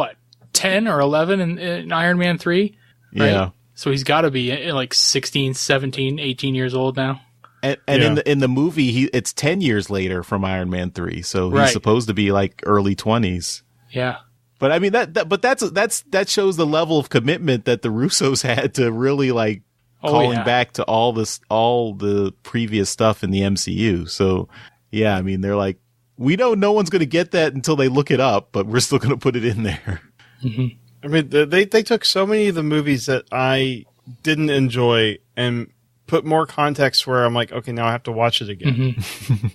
Speaker 11: 10 or 11 in Iron Man 3? Right?
Speaker 9: Yeah.
Speaker 11: So he's got to be like 16, 17, 18 years old now.
Speaker 9: And in the movie, it's 10 years later from Iron Man 3, so he's supposed to be like early 20s.
Speaker 11: Yeah.
Speaker 9: But I mean that shows the level of commitment that the Russos had to really like calling back to all the previous stuff in the MCU. So yeah, I mean they're like, we know no one's going to get that until they look it up, but we're still going to put it in there.
Speaker 11: Mm-hmm.
Speaker 10: I mean, they took so many of the movies that I didn't enjoy and put more context where I'm like, okay, now I have to watch it again.
Speaker 11: Mm-hmm.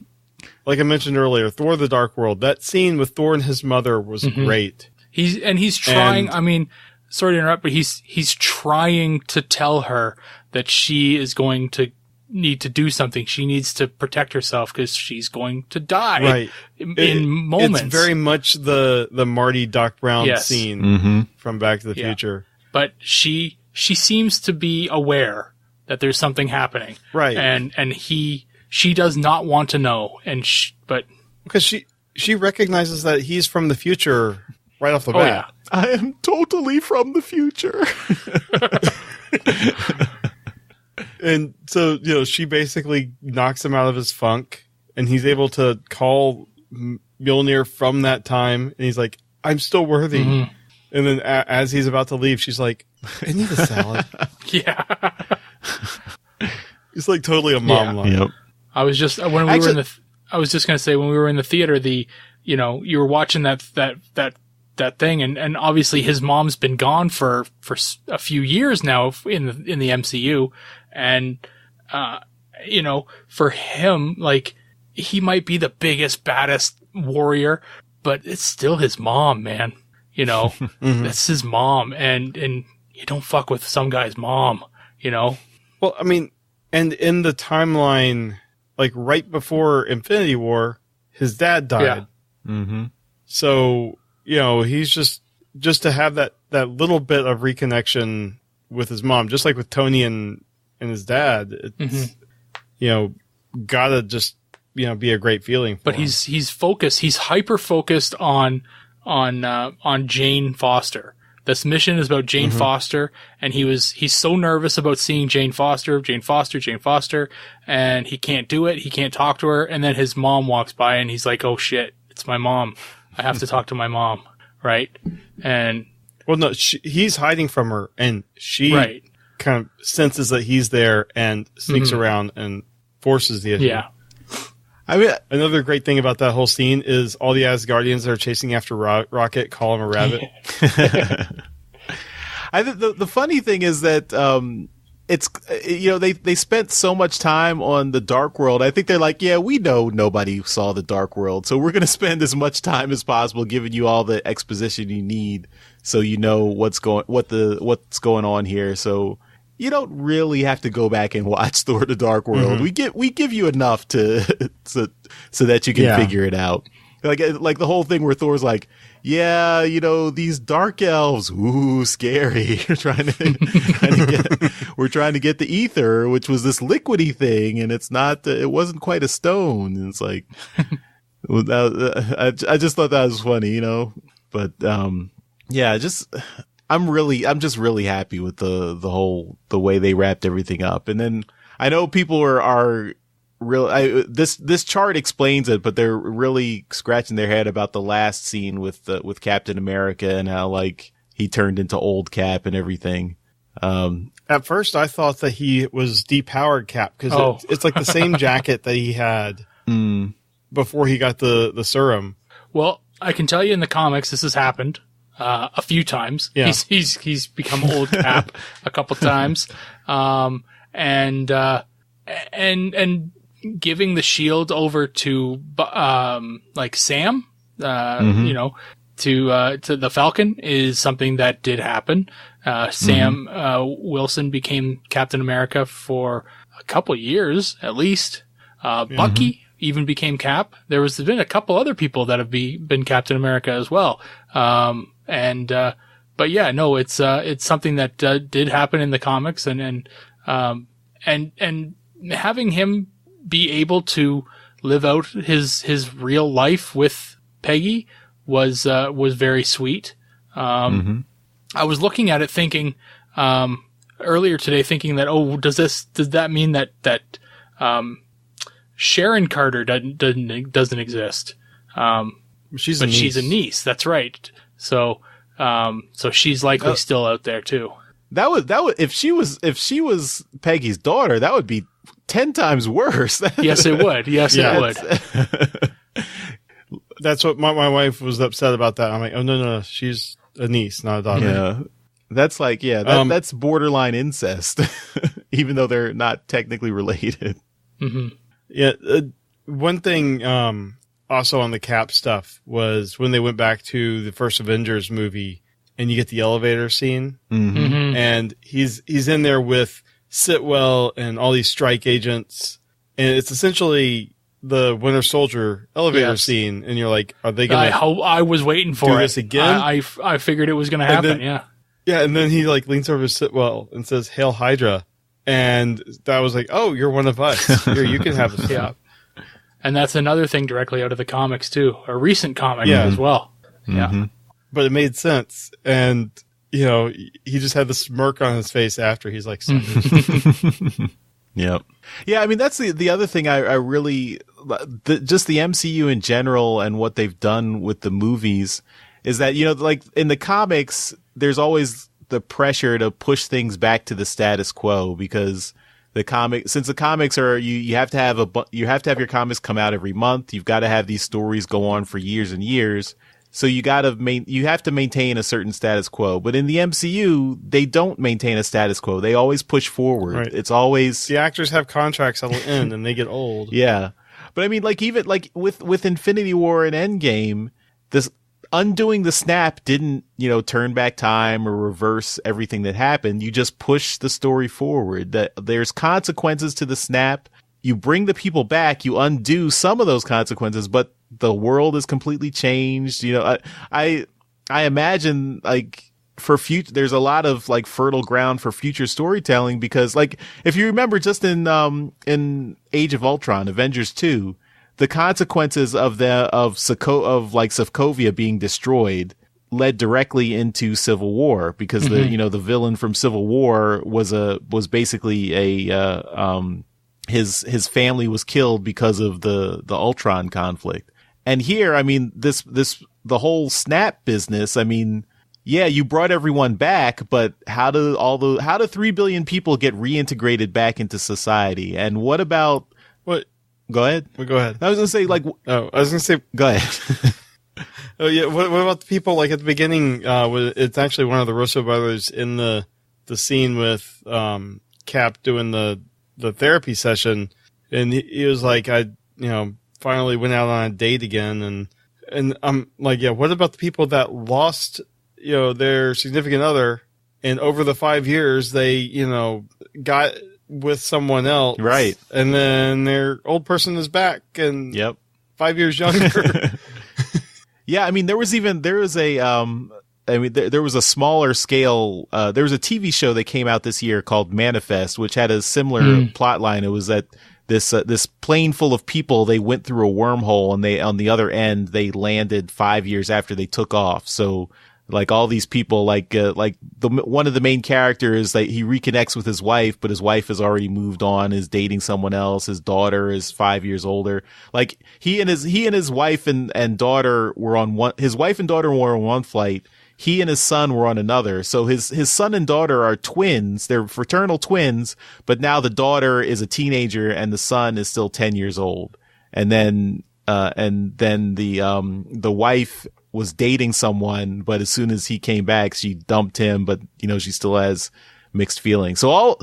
Speaker 10: Like I mentioned earlier, Thor: The Dark World. That scene with Thor and his mother was great.
Speaker 11: He's trying. I mean, sorry to interrupt, but he's trying to tell her that she is going to need to do something. She needs to protect herself because she's going to die in moments.
Speaker 10: It's very much the Marty Doc Brown scene from Back to the Future.
Speaker 11: But she seems to be aware that there's something happening.
Speaker 10: Right.
Speaker 11: And she does not want to know. But
Speaker 10: because she recognizes that he's from the future right off the bat.
Speaker 11: Yeah.
Speaker 9: I am totally from the future.
Speaker 10: And so, you know, she basically knocks him out of his funk, and he's able to call Mjolnir from that time, and he's like, I'm still worthy. Mm-hmm. And then as he's about to leave, she's like, I need a salad.
Speaker 11: Yeah.
Speaker 10: It's like totally a mom line.
Speaker 9: Yep.
Speaker 11: I was just, when we were in the, I was just going to say, when we were in the theater, you were watching that that thing. And obviously his mom's been gone for a few years now in the MCU. And, you know, for him, like, he might be the biggest, baddest warrior, but it's still his mom, man. You know, that's his mom. And you don't fuck with some guy's mom, you know?
Speaker 10: Well, I mean, and in the timeline, like right before Infinity War, his dad died.
Speaker 9: Mm-hmm.
Speaker 10: So, you know, he's just to have that little bit of reconnection with his mom, just like with Tony and his dad, it's, you know, gotta just, you know, be a great feeling for
Speaker 11: but
Speaker 10: him.
Speaker 11: he's focused. He's hyper focused on Jane Foster. This mission is about Jane Foster, and he's so nervous about seeing Jane Foster, and he can't do it. He can't talk to her. And then his mom walks by and he's like, oh shit, it's my mom. I have to talk to my mom. Right. And
Speaker 10: well, no, he's hiding from her, and she kind of senses that he's there and sneaks around and forces the issue.
Speaker 11: Yeah.
Speaker 10: I mean, another great thing about that whole scene is all the Asgardians that are chasing after Rocket call him a rabbit.
Speaker 9: The funny thing is that it's, you know, they spent so much time on the Dark World. I think they're like, yeah, we know nobody saw the Dark World, so we're going to spend as much time as possible giving you all the exposition you need, so you know what's going on here. So you don't really have to go back and watch Thor: The Dark World. We give you enough to so that you can figure it out. Like the whole thing where Thor's like, yeah, you know, these dark elves, ooh, scary. We're trying to get the ether, which was this liquidy thing, and it wasn't quite a stone. And it's like, I just thought that was funny, you know. But yeah, I'm just really happy with the way they wrapped everything up. And then I know people are real. This chart explains it, but they're really scratching their head about the last scene with Captain America and how like he turned into old Cap and everything.
Speaker 10: At first, I thought that he was depowered Cap because it's like the same jacket that he had before he got the serum.
Speaker 11: Well, I can tell you in the comics this has happened a few times.
Speaker 10: Yeah.
Speaker 11: He's become old Cap a couple times, and giving the shield over to like Sam, you know, to the Falcon is something that did happen. Sam Wilson became Captain America for a couple year at least. Bucky even became Cap. There's been a couple other people that have been Captain America as well. But yeah, no, it's something that did happen in the comics, and having him be able to live out his real life with Peggy was very sweet. I was looking at it thinking, earlier today thinking that, does that mean that Sharon Carter doesn't exist?
Speaker 10: She's
Speaker 11: a niece. That's right. So she's likely still out there too.
Speaker 9: That would if she was Peggy's daughter, that would be 10 times worse.
Speaker 11: Yes, it would. Yes, it would.
Speaker 10: That's what my wife was upset about that. I'm like, oh no, she's a niece, not a daughter.
Speaker 9: Yeah, that's like, that's borderline incest, even though they're not technically related.
Speaker 10: Yeah, one thing also on the Cap stuff was when they went back to the first Avengers movie, and you get the elevator scene, and he's in there with Sitwell and all these strike agents, and it's essentially the Winter Soldier elevator scene, and you're like, are they going to?
Speaker 11: I was waiting for
Speaker 10: this again.
Speaker 11: I figured it was going to happen. Yeah,
Speaker 10: and then he like leans over to Sitwell and says, "Hail Hydra," and that was like, oh, you're one of us. Here, you can have a spot.
Speaker 11: And that's another thing directly out of the comics too, a recent comic as well. Yeah,
Speaker 10: but it made sense, and you know, he just had the smirk on his face after. He's like,
Speaker 9: Yep. Yeah, I mean, that's the other thing I really, just the MCU in general and what they've done with the movies is that, you know, like in the comics, there's always the pressure to push things back to the status quo because since the comics are, you have to have your comics come out every month. You've got to have these stories go on for years and years. So you have to maintain a certain status quo. But in the MCU, they don't maintain a status quo. They always push forward.
Speaker 10: Right.
Speaker 9: It's always
Speaker 10: the actors have contracts that'll end and they get old.
Speaker 9: Yeah. But I mean, like, even like with Infinity War and Endgame, this undoing the snap didn't, turn back time or reverse everything that happened. You just push the story forward. That there's consequences to the snap. You bring the people back, you undo some of those consequences, but the world is completely changed. I imagine, like, for future, there's a lot of like fertile ground for future storytelling, because, like, if you remember, just in Age of Ultron, Avengers 2, the consequences of Sokovia being destroyed led directly into Civil War, because the villain from Civil War was basically his family was killed because of the Ultron conflict. And here, I mean, the whole snap business, I mean, yeah, you brought everyone back, but how do 3 billion people get reintegrated back into society? And what about
Speaker 10: what?
Speaker 9: Go ahead.
Speaker 10: Well, go ahead.
Speaker 9: I was going to say, like,
Speaker 10: I was going to say,
Speaker 9: go ahead.
Speaker 10: Oh yeah. What about the people, like, at the beginning? It's actually one of the Russo brothers in the scene with Cap doing the therapy session, and he was like, I finally went out on a date again, and I'm like, yeah, what about the people that lost their significant other, and over the 5 years they got with someone else,
Speaker 9: right,
Speaker 10: and then their old person is back and 5 years younger.
Speaker 9: Yeah, I mean, there was a smaller scale, there was a TV show that came out this year called Manifest, which had a similar plot line. It was that this plane full of people, they went through a wormhole, and on the other end, they landed 5 years after they took off. So, like, all these people, one of the main characters, like, he reconnects with his wife, but his wife has already moved on, is dating someone else. His daughter is 5 years older. Like, he and his wife and daughter were on one. His wife and daughter were on one flight. He and his son were on another. So his son and daughter are twins. They're fraternal twins, but now the daughter is a teenager and the son is still 10 years old. And then the wife was dating someone, but as soon as he came back, she dumped him, but she still has mixed feelings. So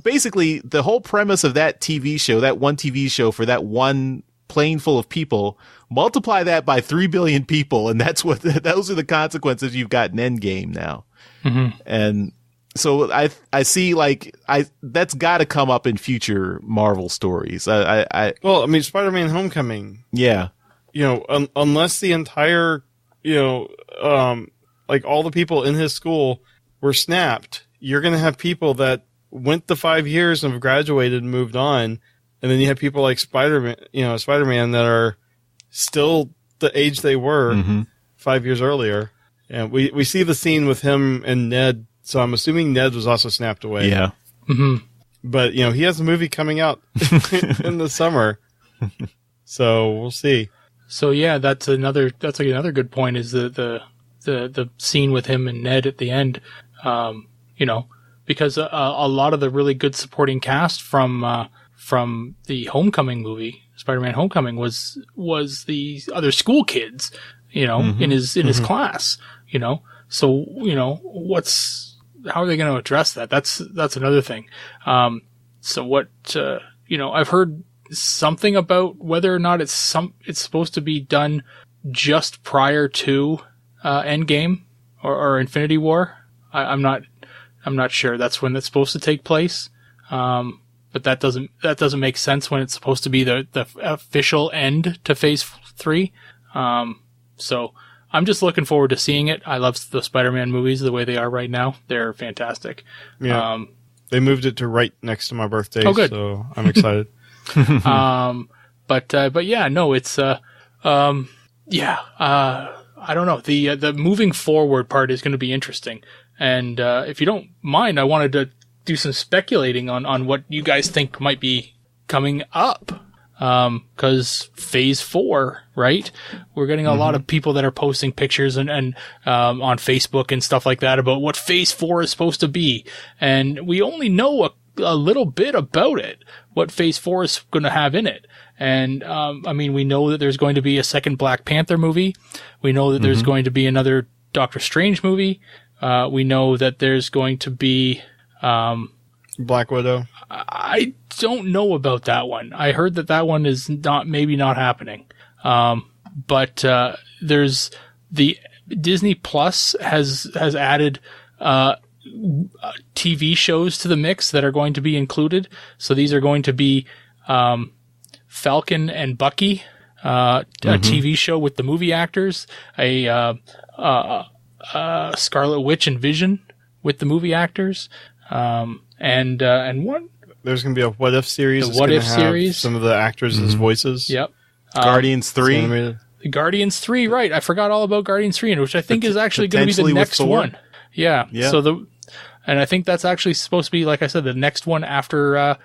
Speaker 9: basically the whole premise of that TV show, that one TV show for that one plane full of people, multiply that by 3 billion people, and those are the consequences you've got in Endgame now. Mm-hmm. And so I see, like, that's got to come up in future Marvel stories. Well,
Speaker 10: I mean, Spider-Man Homecoming.
Speaker 9: Yeah.
Speaker 10: Unless the entire, like, all the people in his school were snapped, you're going to have people that went the 5 years and have graduated and moved on. And then you have people like Spider-Man that are still the age they were 5 years earlier. And we see the scene with him and Ned. So I'm assuming Ned was also snapped away.
Speaker 9: Yeah.
Speaker 11: Mm-hmm.
Speaker 10: But, he has a movie coming out in the summer. So we'll see.
Speaker 11: So yeah, that's another good point, is the scene with him and Ned at the end. Because a lot of the really good supporting cast from the Homecoming movie, Spider-Man Homecoming, was the other school kids, in his class, So, how are they going to address that? That's another thing. So what, I've heard something about whether or not it's supposed to be done just prior to Endgame or Infinity War. I'm not sure. That's when it's supposed to take place. But that doesn't make sense when it's supposed to be the official end to Phase 3. So I'm just looking forward to seeing it. I love the Spider-Man movies the way they are right now. They're fantastic.
Speaker 10: Yeah. They moved it to right next to my birthday.
Speaker 11: Oh, good.
Speaker 10: So I'm excited.
Speaker 11: But yeah, no, it's, I don't know. The moving forward part is going to be interesting. And, if you don't mind, I wanted to do some speculating on what you guys think might be coming up. 'Cause Phase 4, right? We're getting a lot of people that are posting pictures and on Facebook and stuff like that about what Phase 4 is supposed to be. And we only know a little bit about it, what Phase 4 is going to have in it. And, I mean, we know that there's going to be a second Black Panther movie. We know that there's going to be another Doctor Strange movie. We know that there's going to be,
Speaker 10: Black Widow.
Speaker 11: I don't know about that one. I heard that one is maybe not happening. But there's the Disney Plus has added, TV shows to the mix that are going to be included. So these are going to be, Falcon and Bucky, a TV show with the movie actors, a Scarlet Witch and Vision with the movie actors, and one.
Speaker 10: There's going to be a What If series.
Speaker 11: The What If series.
Speaker 10: Some of the actors as voices.
Speaker 11: Yep.
Speaker 9: Guardians 3.
Speaker 11: Guardians 3, right. I forgot all about Guardians 3, which I think is actually going to be the next one. Yeah. So and I think that's actually supposed to be, like I said, the next one after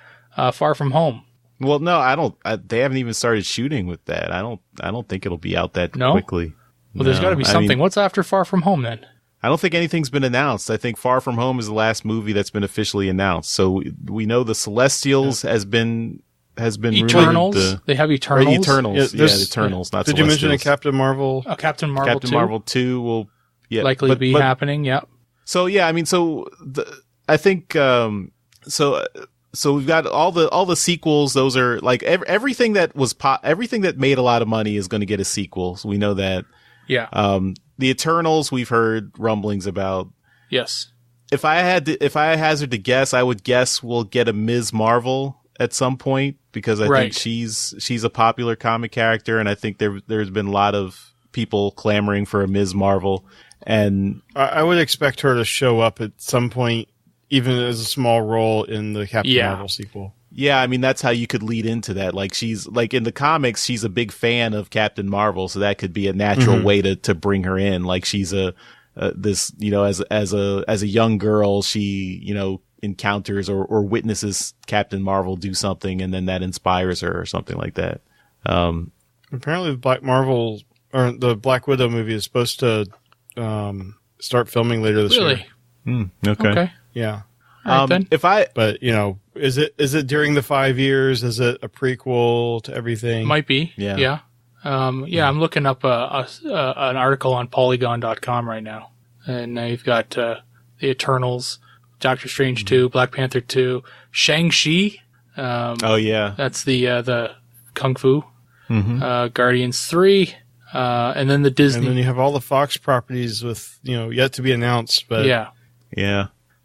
Speaker 11: Far From Home.
Speaker 9: Well, no, I don't. They haven't even started shooting with that. I don't think it'll be out that quickly.
Speaker 11: Well, there's got to be something. What's after Far From Home then?
Speaker 9: I don't think anything's been announced. I think Far From Home is the last movie that's been officially announced. So we know the Celestials has been
Speaker 11: Eternals. They have Eternals.
Speaker 9: Eternals. Yeah, Eternals. Not
Speaker 10: Did
Speaker 9: Celestials.
Speaker 10: You mention a Captain Marvel?
Speaker 11: Captain Marvel.
Speaker 9: Captain Marvel 2 will
Speaker 11: likely be happening. Yep.
Speaker 9: So yeah, I mean, I think so we've got all the sequels. Those are like everything that was everything that made a lot of money is going to get a sequel. So we know that.
Speaker 11: Yeah.
Speaker 9: The Eternals we've heard rumblings about.
Speaker 11: Yes.
Speaker 9: If I hazard to guess, I would guess we'll get a Ms. Marvel at some point because I think she's a popular comic character, and I think there's been a lot of people clamoring for a Ms. Marvel, and
Speaker 10: I would expect her to show up at some point, even as a small role in the Captain Marvel sequel.
Speaker 9: Yeah, I mean, that's how you could lead into that. Like, she's like in the comics, she's a big fan of Captain Marvel, so that could be a natural way to bring her in. Like, she's this, you know, as a young girl, she, you know, encounters or witnesses Captain Marvel do something, and then that inspires her or something like that.
Speaker 10: Apparently, the Black Widow movie is supposed to start filming later this year.
Speaker 11: Really?
Speaker 9: Okay.
Speaker 10: Yeah.
Speaker 11: All right, then.
Speaker 10: But you know, is it during the 5 years? Is it a prequel to everything?
Speaker 11: Might be. Yeah. I'm looking up an article on Polygon.com right now, and now you've got the Eternals, Doctor Strange 2, Black Panther 2, Shang-Chi. That's the Kung Fu. Guardians 3, and then the Disney.
Speaker 10: And then you have all the Fox properties with, you know, yet to be announced. But
Speaker 9: yeah.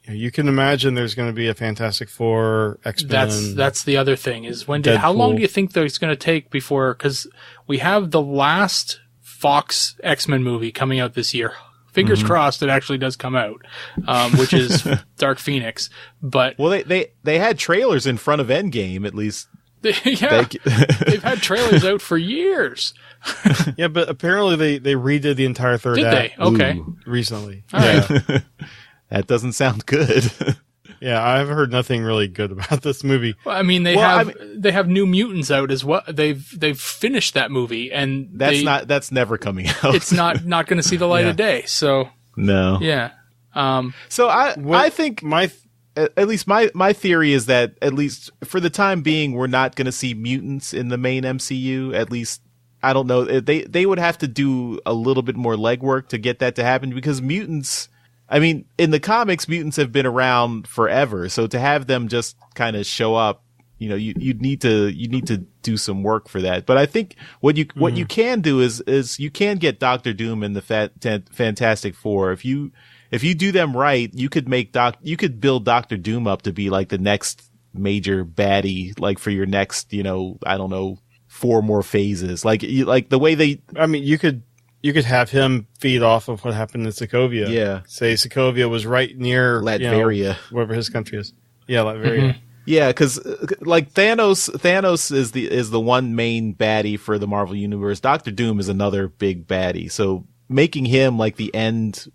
Speaker 10: You can imagine there's going to be a Fantastic Four, X-Men.
Speaker 11: That's the other thing is how long do you think it's going to take before? Because we have the last Fox X-Men movie coming out this year. Fingers crossed it actually does come out, which is Dark Phoenix. But
Speaker 9: they had trailers in front of Endgame at least.
Speaker 11: They've had trailers out for years.
Speaker 10: Yeah, but apparently they redid the entire third act.
Speaker 11: Did they? Okay.
Speaker 10: Recently.
Speaker 11: All right.
Speaker 9: That doesn't sound good.
Speaker 10: Yeah, I've heard nothing really good about this movie.
Speaker 11: Well, I mean, they have New Mutants out as well. They've finished that movie, and
Speaker 9: that's never coming out.
Speaker 11: It's not going to see the light of day. So
Speaker 9: no.
Speaker 11: Yeah.
Speaker 9: So I think at least my theory is that at least for the time being, we're not going to see mutants in the main MCU. At least I don't know. They would have to do a little bit more legwork to get that to happen because mutants. I mean, in the comics, mutants have been around forever. So to have them just kind of show up, you know, you need to do some work for that. But I think what you can do is you can get Doctor Doom and the Fantastic Four. If you do them right, you could build Doctor Doom up to be like the next major baddie, like for your next, you know, I don't know, 4 more phases. Like the way they. I mean,
Speaker 10: you could have him feed off of what happened in Sokovia.
Speaker 9: Yeah.
Speaker 10: Say Sokovia was right near
Speaker 9: Latveria,
Speaker 10: you know, wherever his country is. Yeah, Latveria.
Speaker 9: Yeah, because like Thanos is the one main baddie for the Marvel Universe. Doctor Doom is another big baddie. So making him like the end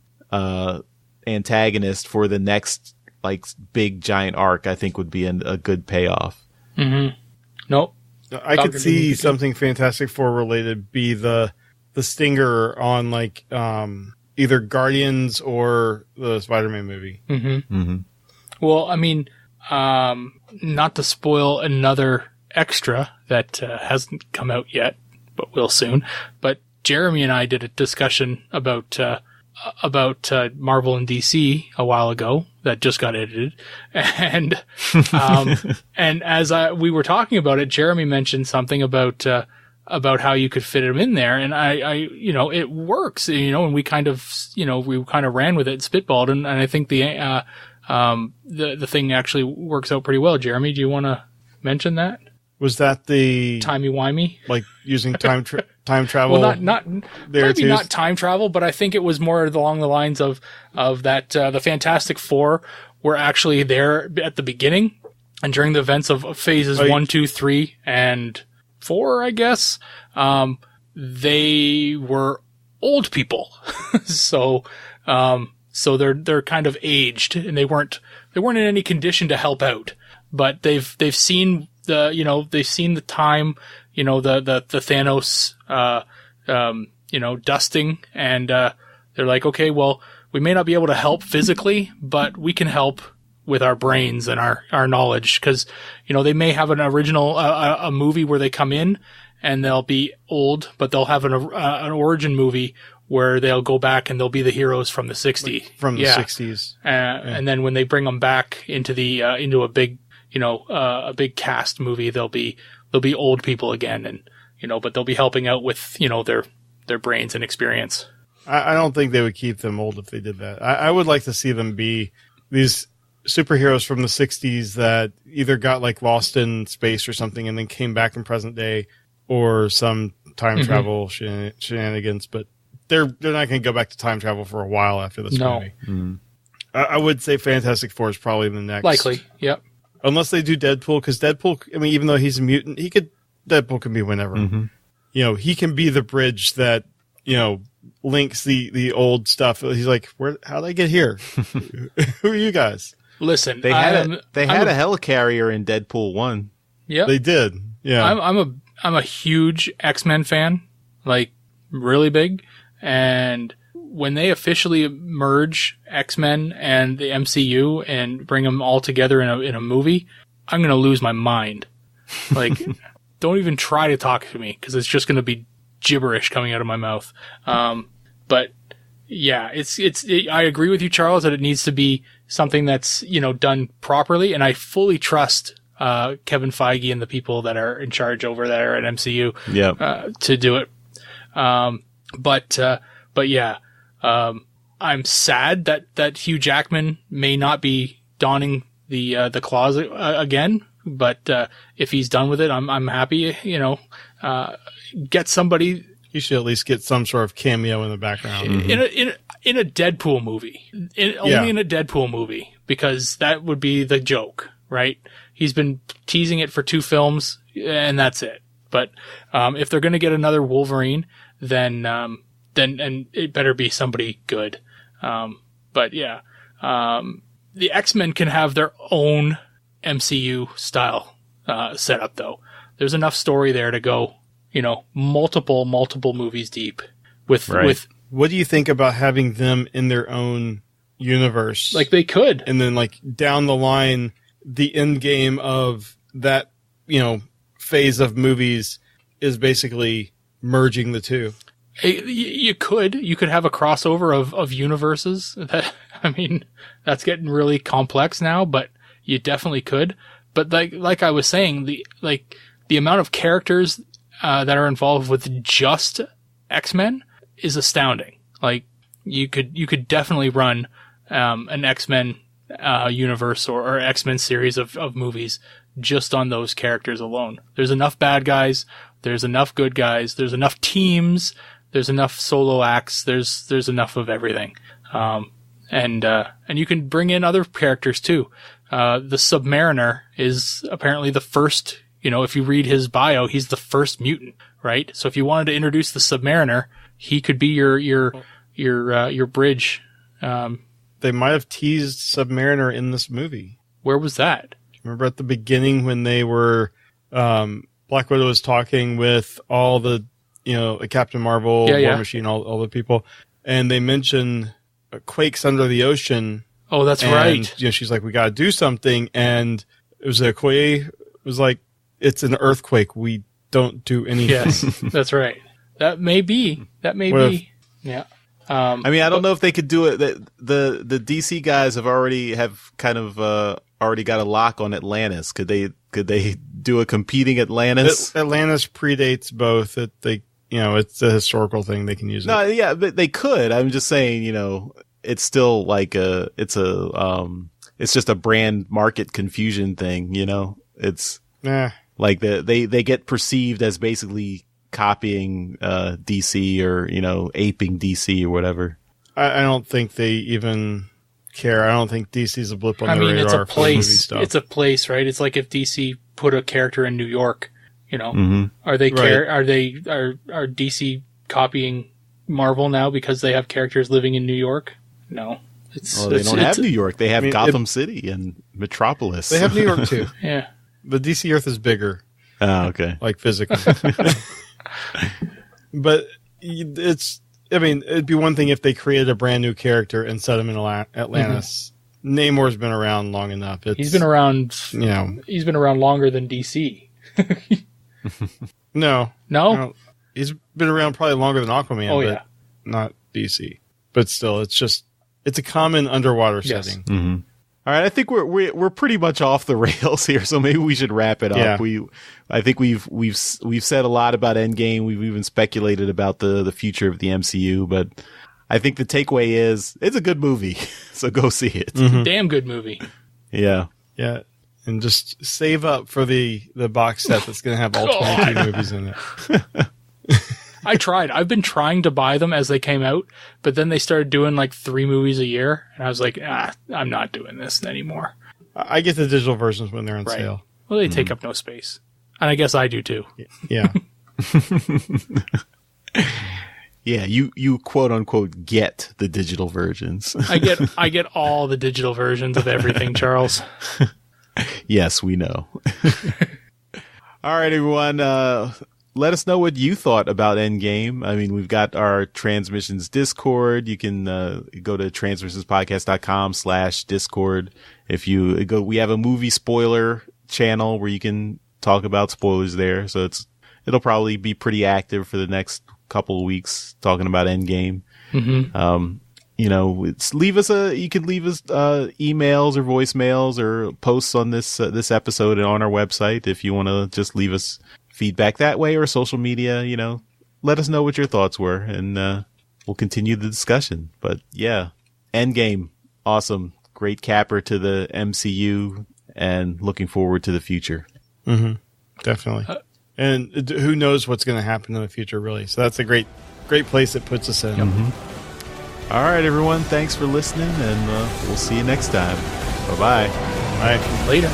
Speaker 9: antagonist for the next like big giant arc, I think would be a good payoff.
Speaker 11: Nope.
Speaker 10: I could see something Fantastic Four related be the stinger on like either Guardians or the Spider-Man movie.
Speaker 11: Well, I mean, not to spoil another extra that hasn't come out yet, but will soon. But Jeremy and I did a discussion about Marvel and DC a while ago that just got edited, and and as we were talking about it, Jeremy mentioned something about how you could fit him in there, and I it works, and we kind of ran with it, and spitballed, and I think the thing actually works out pretty well. Jeremy, do you want to mention that?
Speaker 10: Was that the
Speaker 11: timey-wimey?
Speaker 10: Like using time travel?
Speaker 11: Well, maybe not time travel, but I think it was more along the lines of that the Fantastic Four were actually there at the beginning and during the events of phases 1, 2, 3, and 4, I guess. They were old people. So they're kind of aged, and they weren't in any condition to help out, but they've seen they've seen the time, the Thanos, dusting, and they're like, okay, well, we may not be able to help physically, but we can help with our brains and our knowledge, because they may have an original a movie where they come in and they'll be old, but they'll have an origin movie where they'll go back and they'll be the heroes from the 60s.
Speaker 10: From the 60s.
Speaker 11: And then when they bring them back into the into a big a big cast movie, they'll be old people again, and but they'll be helping out with their brains and experience.
Speaker 10: I don't think they would keep them old if they did that. I would like to see them be these superheroes from the 60s that either got like lost in space or something and then came back in present day, or some time travel shenanigans, but they're not going to go back to time travel for a while after this movie. Mm. I would say Fantastic Four is probably the next.
Speaker 11: Likely, yep.
Speaker 10: Unless they do Deadpool, because Deadpool, I mean, even though he's a mutant, Deadpool can be whenever. Mm-hmm. He can be the bridge that, links the old stuff. He's like, how'd I get here? Who are you guys?
Speaker 11: Listen,
Speaker 9: they had a helicarrier in Deadpool 1.
Speaker 11: Yeah,
Speaker 10: they did. Yeah,
Speaker 11: I'm a huge X-Men fan, like really big, and when they officially merge X-Men and the MCU and bring them all together in a movie, I'm going to lose my mind. Like, don't even try to talk to me, because it's just going to be gibberish coming out of my mouth. But yeah, I agree with you, Charles, that it needs to be something that's, done properly. And I fully trust, Kevin Feige and the people that are in charge over there at MCU, to do it. But yeah, I'm sad that Hugh Jackman may not be donning the claws again. But if he's done with it, I'm happy. Get somebody.
Speaker 10: You should at least get some sort of cameo in the background
Speaker 11: in a Deadpool movie. Only in a Deadpool movie, because that would be the joke, right? He's been teasing it for 2 films, and that's it. But if they're going to get another Wolverine, then it better be somebody good. But yeah, the X-Men can have their own MCU style setup, though. There's enough story there to go, multiple movies deep with.
Speaker 10: What do you think about having them in their own universe?
Speaker 11: Like, they could,
Speaker 10: and then like down the line, the end game of that phase of movies is basically merging the two.
Speaker 11: You could have a crossover of universes. That's getting really complex now, but you definitely could. But like I was saying, the amount of characters that are involved with just X-Men is astounding. Like, you could definitely run an X-Men universe or X-Men series of movies just on those characters alone. There's enough bad guys, there's enough good guys, there's enough teams, there's enough solo acts, there's enough of everything. And you can bring in other characters too. The Submariner is apparently the first, if you read his bio, he's the first mutant, right? So if you wanted to introduce the Submariner, he could be your bridge.
Speaker 10: They might have teased Submariner in this movie.
Speaker 11: Where was that?
Speaker 10: Remember at the beginning when they were, Black Widow was talking with all the, Captain Marvel, War Machine, all the people, and they mentioned Quakes Under the Ocean.
Speaker 11: Oh, that's
Speaker 10: And,
Speaker 11: right.
Speaker 10: she's like, we got to do something. And it was Okoye was like, it's an earthquake. We don't do anything.
Speaker 11: Yes, that's right. That may be. Yeah.
Speaker 9: I mean, I don't know if they could do it. The DC guys already got a lock on Atlantis. Could they do a competing Atlantis?
Speaker 10: Atlantis predates both. It's a historical thing. They can use it.
Speaker 9: No, yeah, but they could. I'm just saying, it's still like it's just a brand market confusion thing. It's like they get perceived as basically copying DC or aping DC or whatever.
Speaker 10: I don't think they even care. I don't think DC's a blip on the radar.
Speaker 11: It's a
Speaker 10: for movie
Speaker 11: place.
Speaker 10: stuff.
Speaker 11: It's a place, right? It's like if DC put a character in New York. Are they
Speaker 10: Right.
Speaker 11: are DC copying Marvel now because they have characters living in New York? No.
Speaker 9: They don't have New York. They have Gotham City and Metropolis.
Speaker 10: They have New York too.
Speaker 11: Yeah.
Speaker 10: The DC Earth is bigger.
Speaker 9: Oh, okay.
Speaker 10: Like physically. But it'd be one thing if they created a brand new character and set him in Atlantis. Namor's been around long enough.
Speaker 11: He's been around. He's been around longer than DC.
Speaker 10: No. He's been around probably longer than Aquaman.
Speaker 11: Oh,
Speaker 10: but
Speaker 11: yeah.
Speaker 10: Not DC. But still, it's a commman underwater setting.
Speaker 9: Mm-hmm. All right, I think we're pretty much off the rails here, so maybe we should wrap it up.
Speaker 10: Yeah.
Speaker 9: I think we've said a lot about Endgame. We've even speculated about the future of the MCU, but I think the takeaway is it's a good movie, so go see it.
Speaker 10: Mm-hmm.
Speaker 11: Damn good movie.
Speaker 9: Yeah.
Speaker 10: Yeah. And just save up for the box set that's going to have all 22 movies in it.
Speaker 11: I tried. I've been trying to buy them as they came out, but then they started doing like 3 movies a year, and I was like, I'm not doing this anymore.
Speaker 10: I get the digital versions when they're on
Speaker 11: Right.
Speaker 10: sale.
Speaker 11: Well, they take up no space. And I guess I do too.
Speaker 10: Yeah.
Speaker 9: Yeah, you quote unquote get the digital versions.
Speaker 11: I get all the digital versions of everything, Charles.
Speaker 9: Yes, we know. All right, everyone. Let us know what you thought about Endgame. I mean, we've got our Transmissions Discord. You can go to transmissionspodcast.com/Discord. If you go, we have a movie spoiler channel where you can talk about spoilers there. So it'll probably be pretty active for the next couple of weeks talking about Endgame.
Speaker 11: Mm-hmm.
Speaker 9: You can leave us emails or voicemails or posts on this episode and on our website if you want to just leave us feedback that way, or social media. Let us know what your thoughts were, and we'll continue the discussion. But yeah, Endgame, awesome, great capper to the MCU, and looking forward to the future.
Speaker 10: Mm-hmm. Definitely. And who knows what's going to happen in the future, really. So that's a great place it puts us in.
Speaker 9: Mm-hmm. All right, everyone. Thanks for listening, and we'll see you next time. Bye-bye.
Speaker 10: Bye.
Speaker 11: Later.